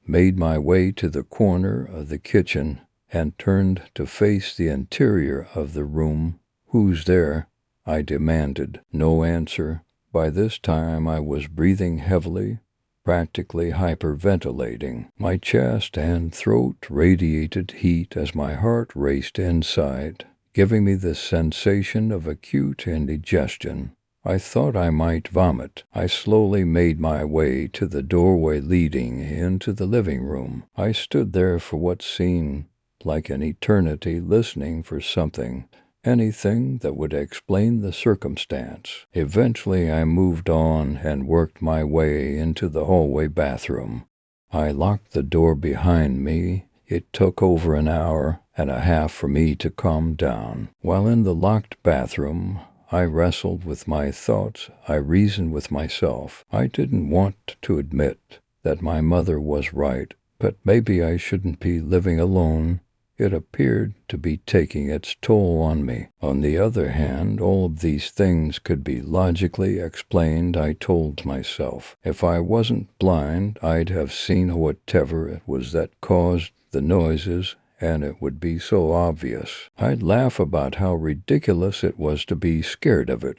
[SPEAKER 1] made my way to the corner of the kitchen, and turned to face the interior of the room. "Who's there?" I demanded. No answer. By this time I was breathing heavily, practically hyperventilating. My chest and throat radiated heat as my heart raced inside, giving me the sensation of acute indigestion. I thought I might vomit. I slowly made my way to the doorway leading into the living room. I stood there for what seemed like an eternity, listening for something, anything that would explain the circumstance. Eventually I moved on and worked my way into the hallway bathroom. I locked the door behind me. It took over an hour and a half for me to calm down. While in the locked bathroom, I wrestled with my thoughts. I reasoned with myself. I didn't want to admit that my mother was right, but maybe I shouldn't be living alone. It appeared to be taking its toll on me. On the other hand, all of these things could be logically explained, I told myself. If I wasn't blind, I'd have seen whatever it was that caused the noises, and it would be so obvious. I'd laugh about how ridiculous it was to be scared of it.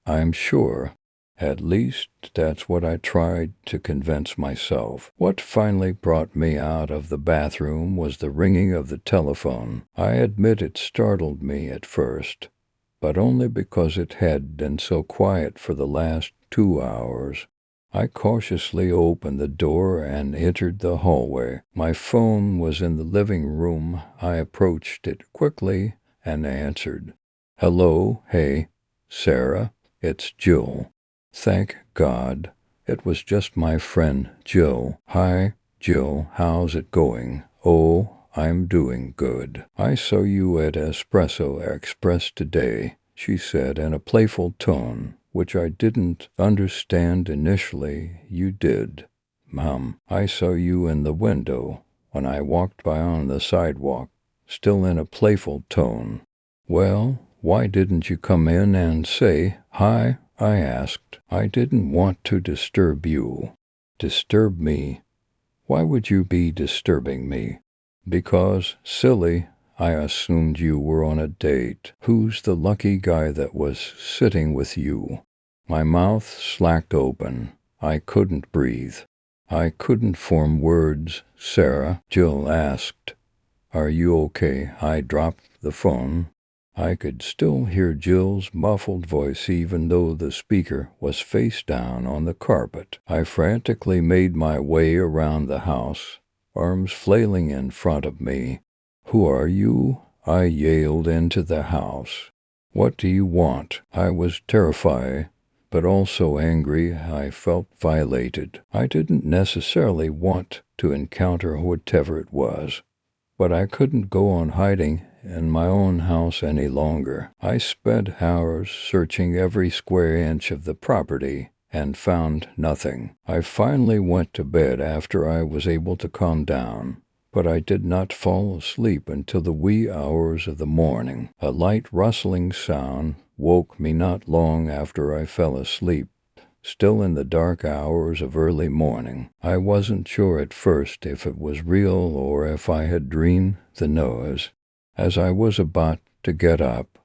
[SPEAKER 1] I'm sure. At least that's what I tried to convince myself. What finally brought me out of the bathroom was the ringing of the telephone. I admit it startled me at first, but only because it had been so quiet for the last 2 hours. I cautiously opened the door and entered the hallway. My phone was in the living room. I approached it quickly and answered. Hello, hey, Sarah, it's Jill. Thank God. It was just my friend, Jill. Hi, Jill, how's it going? Oh, I'm doing good. I saw you at Espresso Express today, she said in a playful tone, which I didn't understand initially. You did. Mom, I saw you in the window when I walked by on the sidewalk, still in a playful tone. Well, why didn't you come in and say hi? I asked. I didn't want to disturb you. Disturb me? Why would you be disturbing me? Because, silly, I assumed you were on a date. Who's the lucky guy that was sitting with you? My mouth slacked open. I couldn't breathe. I couldn't form words. Sarah, Jill asked. Are you okay? I dropped the phone. I could still hear Jill's muffled voice even though the speaker was face down on the carpet. I frantically made my way around the house, arms flailing in front of me. Who are you? I yelled into the house. What do you want? I was terrified, but also angry. I felt violated. I didn't necessarily want to encounter whatever it was, but I couldn't go on hiding in my own house any longer. I spent hours searching every square inch of the property and found nothing. I finally went to bed after I was able to calm down, but I did not fall asleep until the wee hours of the morning. A light rustling sound woke me not long after I fell asleep. Still in the dark hours of early morning. I wasn't sure at first if it was real or if I had dreamed the noise. As I was about to get up,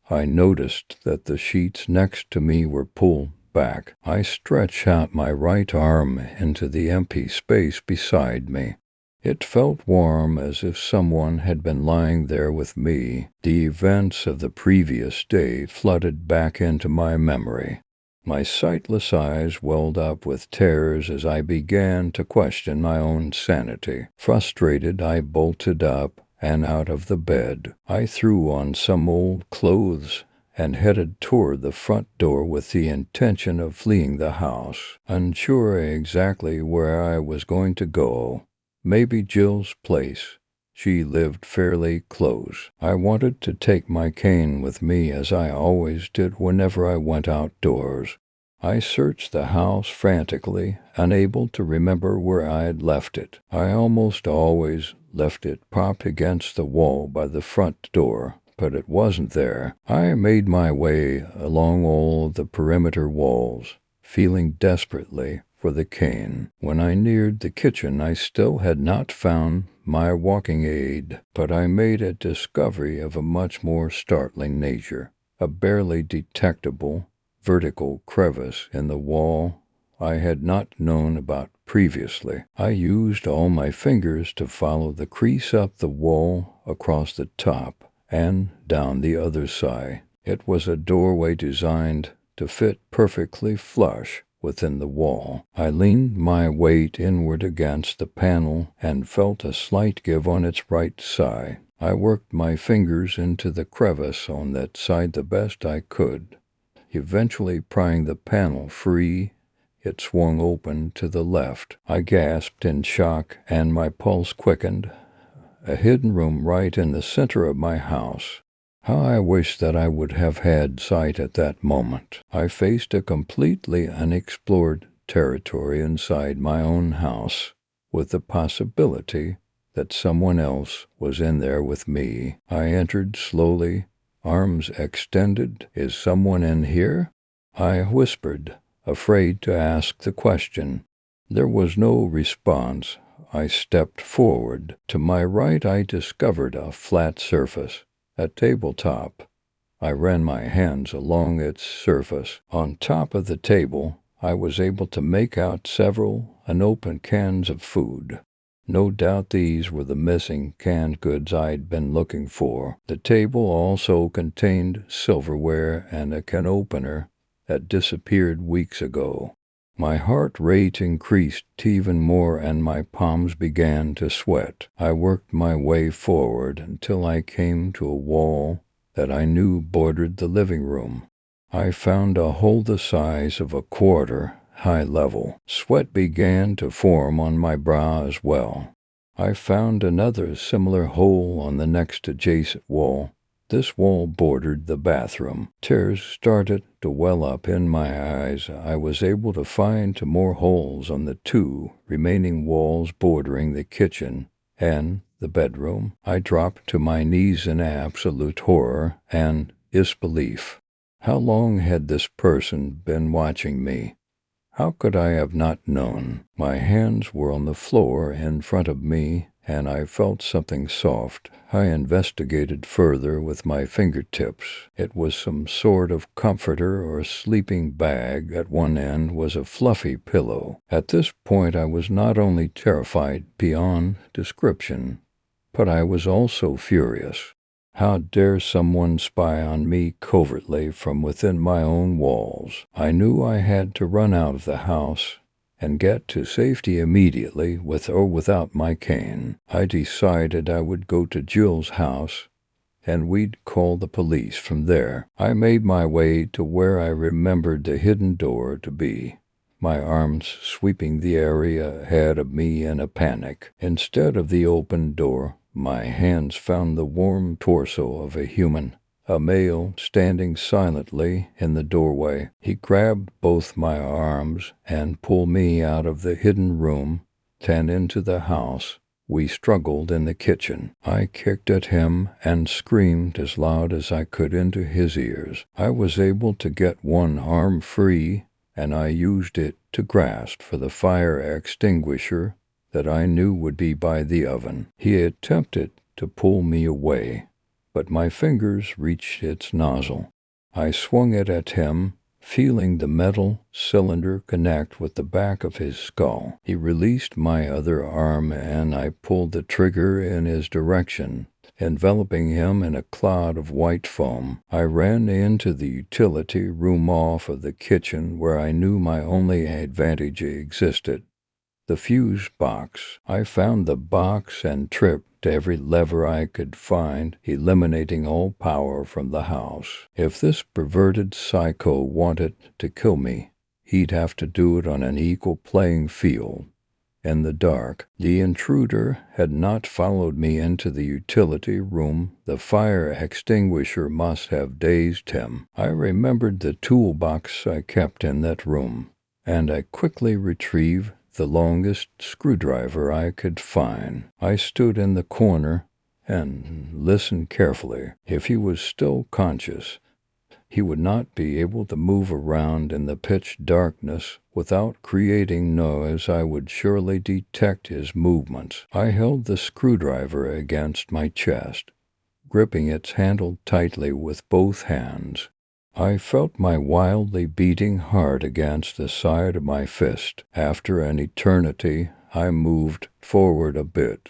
[SPEAKER 1] I noticed that the sheets next to me were pulled back. I stretched out my right arm into the empty space beside me. It felt warm, as if someone had been lying there with me. The events of the previous day flooded back into my memory. My sightless eyes welled up with tears as I began to question my own sanity. Frustrated, I bolted up and out of the bed. I threw on some old clothes and headed toward the front door with the intention of fleeing the house, unsure exactly where I was going to go. Maybe Jill's place. She lived fairly close. I wanted to take my cane with me, as I always did whenever I went outdoors. I searched the house frantically, unable to remember where I had left it. I almost always left it propped against the wall by the front door, but it wasn't there. I made my way along all of the perimeter walls, feeling desperately for the cane. When I neared the kitchen, I still had not found my walking aid, but I made a discovery of a much more startling nature. A barely detectable vertical crevice in the wall I had not known about previously. I used all my fingers to follow the crease up the wall, across the top, and down the other side. It was a doorway designed to fit perfectly flush within the wall. I leaned my weight inward against the panel and felt a slight give on its right side. I worked my fingers into the crevice on that side the best I could. Eventually prying the panel free, it swung open to the left. I gasped in shock and my pulse quickened. A hidden room right in the center of my house. How I wish that I would have had sight at that moment. I faced a completely unexplored territory inside my own house, with the possibility that someone else was in there with me. I entered slowly, arms extended. Is someone in here? I whispered, afraid to ask the question. There was no response. I stepped forward. To my right, I discovered a flat surface, a tabletop. I ran my hands along its surface. On top of the table, I was able to make out several unopened cans of food. No doubt these were the missing canned goods I'd been looking for. The table also contained silverware and a can opener that disappeared weeks ago. My heart rate increased even more and my palms began to sweat. I worked my way forward until I came to a wall that I knew bordered the living room. I found a hole the size of a quarter high level. Sweat began to form on my brow as well. I found another similar hole on the next adjacent wall. This wall bordered the bathroom. Tears started to well up in my eyes. I was able to find 2 more holes on the 2 remaining walls bordering the kitchen and the bedroom. I dropped to my knees in absolute horror and disbelief. How long had this person been watching me? How could I have not known? My hands were on the floor in front of me, and I felt something soft. I investigated further with my fingertips. It was some sort of comforter or sleeping bag. At one end was a fluffy pillow. At this point I was not only terrified beyond description, but I was also furious. How dare someone spy on me covertly from within my own walls? I knew I had to run out of the house and get to safety immediately with or without my cane. I decided I would go to Jill's house and we'd call the police from there. I made my way to where I remembered the hidden door to be, my arms sweeping the area ahead of me in a panic. Instead of the open door, my hands found the warm torso of a human, a male standing silently in the doorway. He grabbed both my arms and pulled me out of the hidden room and into the house. We struggled in the kitchen. I kicked at him and screamed as loud as I could into his ears. I was able to get one arm free, and I used it to grasp for the fire extinguisher that I knew would be by the oven. He attempted to pull me away, but my fingers reached its nozzle. I swung it at him, feeling the metal cylinder connect with the back of his skull. He released my other arm and I pulled the trigger in his direction, enveloping him in a cloud of white foam. I ran into the utility room off of the kitchen where I knew my only advantage existed. The fuse box. I found the box and tripped every lever I could find, eliminating all power from the house. If this perverted psycho wanted to kill me, he'd have to do it on an equal playing field. In the dark, the intruder had not followed me into the utility room. The fire extinguisher must have dazed him. I remembered the toolbox I kept in that room, and I quickly retrieved the longest screwdriver I could find. I stood in the corner and listened carefully. If he was still conscious, he would not be able to move around in the pitch darkness without creating noise. I would surely detect his movements. I held the screwdriver against my chest, gripping its handle tightly with both hands. I felt my wildly beating heart against the side of my fist. After an eternity, I moved forward a bit.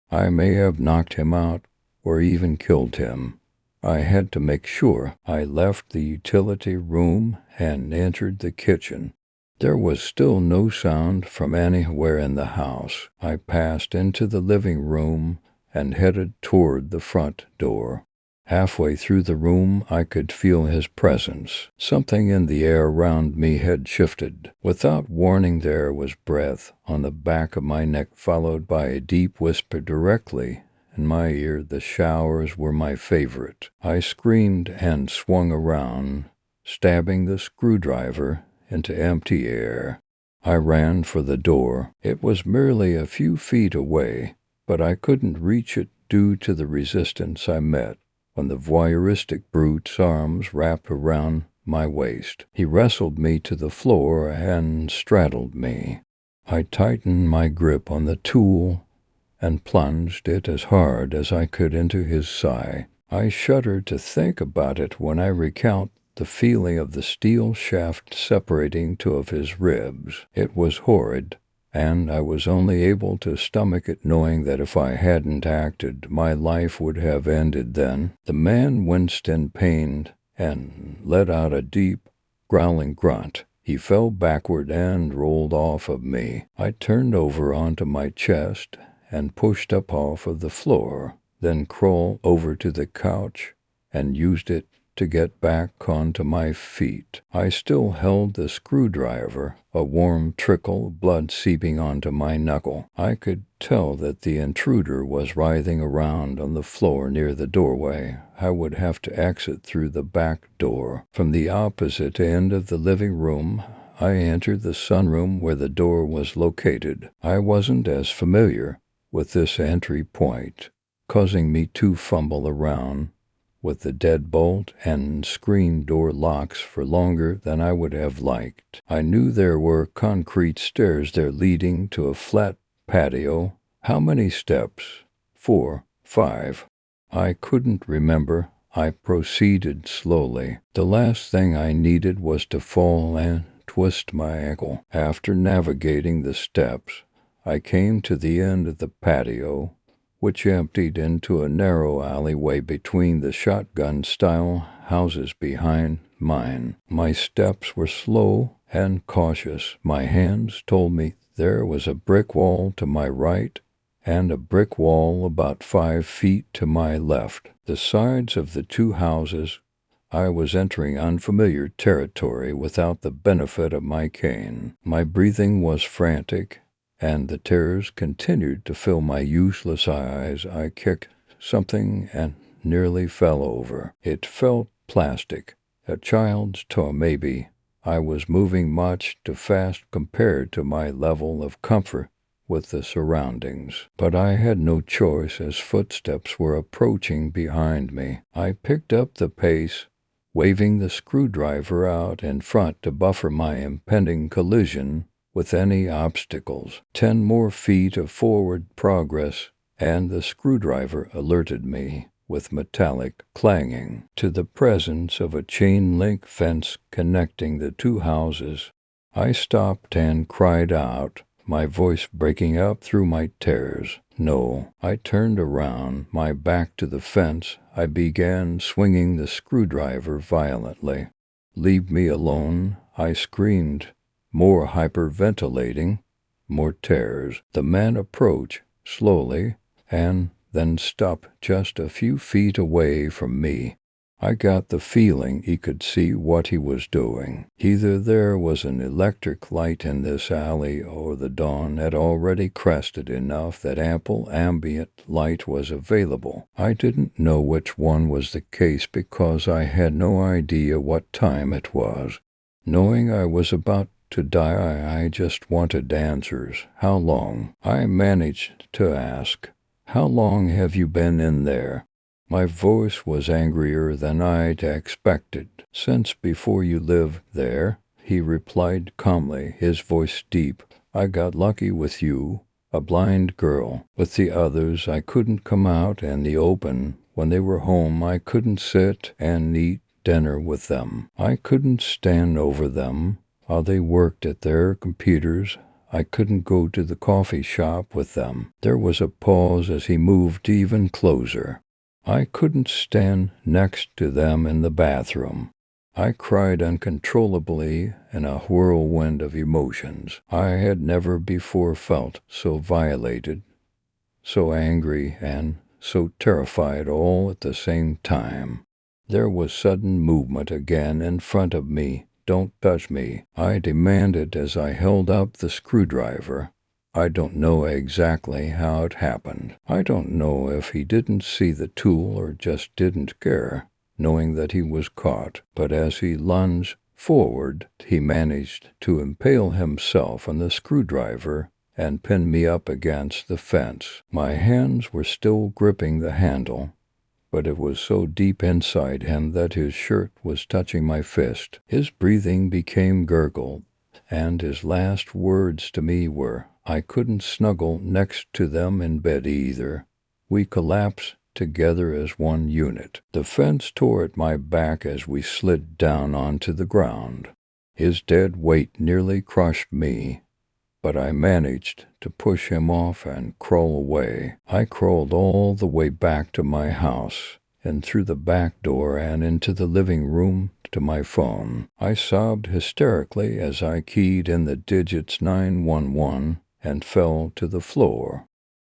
[SPEAKER 1] I may have knocked him out or even killed him. I had to make sure. I left the utility room and entered the kitchen. There was still no sound from anywhere in the house. I passed into the living room and headed toward the front door. Halfway through the room, I could feel his presence. Something in the air around me had shifted. Without warning, there was breath on the back of my neck, followed by a deep whisper directly in my ear. The showers were my favorite. I screamed and swung around, stabbing the screwdriver into empty air. I ran for the door. It was merely a few feet away, but I couldn't reach it due to the resistance I met when the voyeuristic brute's arms wrapped around my waist. He wrestled me to the floor and straddled me. I tightened my grip on the tool and plunged it as hard as I could into his side. I shudder to think about it when I recount the feeling of the steel shaft separating two of his ribs. It was horrid, and I was only able to stomach it knowing that if I hadn't acted, my life would have ended then. The man winced in pain and let out a deep, growling grunt. He fell backward and rolled off of me. I turned over onto my chest and pushed up off of the floor, then crawled over to the couch and used it to get back onto my feet. I still held the screwdriver, a warm trickle of blood seeping onto my knuckle. I could tell that the intruder was writhing around on the floor near the doorway. I would have to exit through the back door. From the opposite end of the living room, I entered the sunroom where the door was located. I wasn't as familiar with this entry point, causing me to fumble around with the deadbolt and screen door locks for longer than I would have liked. I knew there were concrete stairs there leading to a flat patio. How many steps? 4, 5. I couldn't remember. I proceeded slowly. The last thing I needed was to fall and twist my ankle. After navigating the steps, I came to the end of the patio, which emptied into a narrow alleyway between the shotgun-style houses behind mine. My steps were slow and cautious. My hands told me there was a brick wall to my right and a brick wall about 5 feet to my left. The sides of the two houses. I was entering unfamiliar territory without the benefit of my cane. My breathing was frantic, and the tears continued to fill my useless eyes. I kicked something and nearly fell over. It felt plastic, a child's toy maybe. I was moving much too fast compared to my level of comfort with the surroundings, but I had no choice as footsteps were approaching behind me. I picked up the pace, waving the screwdriver out in front to buffer my impending collision with any obstacles. 10 more feet of forward progress, and the screwdriver alerted me with metallic clanging to the presence of a chain-link fence connecting the two houses. I stopped and cried out, my voice breaking up through my tears. No, I turned around, my back to the fence. I began swinging the screwdriver violently. "Leave me alone," I screamed. More hyperventilating, more tears. The man approached slowly and then stopped just a few feet away from me. I got the feeling he could see what he was doing. Either there was an electric light in this alley or the dawn had already crested enough that ample ambient light was available. I didn't know which one was the case because I had no idea what time it was. Knowing I was about to die, I just wanted answers. How long? I managed to ask, "How long have you been in there?" My voice was angrier than I'd expected. "Since before you lived there," he replied calmly, his voice deep. "I got lucky with you, a blind girl. With the others, I couldn't come out in the open. When they were home, I couldn't sit and eat dinner with them. I couldn't stand over them while they worked at their computers. I couldn't go to the coffee shop with them." There was a pause as he moved even closer. "I couldn't stand next to them in the bathroom." I cried uncontrollably in a whirlwind of emotions. I had never before felt so violated, so angry, and so terrified all at the same time. There was sudden movement again in front of me. "Don't touch me," I demanded as I held up the screwdriver. I don't know exactly how it happened. I don't know if he didn't see the tool or just didn't care, knowing that he was caught. But as he lunged forward, he managed to impale himself on the screwdriver and pin me up against the fence. My hands were still gripping the handle, but it was so deep inside him that his shirt was touching my fist. His breathing became gurgled, and his last words to me were, "I couldn't snuggle next to them in bed either. We collapsed together as one unit. The fence tore at my back as we slid down onto the ground. His dead weight nearly crushed me, but I managed to push him off and crawl away. I crawled all the way back to my house and through the back door and into the living room to my phone. I sobbed hysterically as I keyed in the digits 911 and fell to the floor.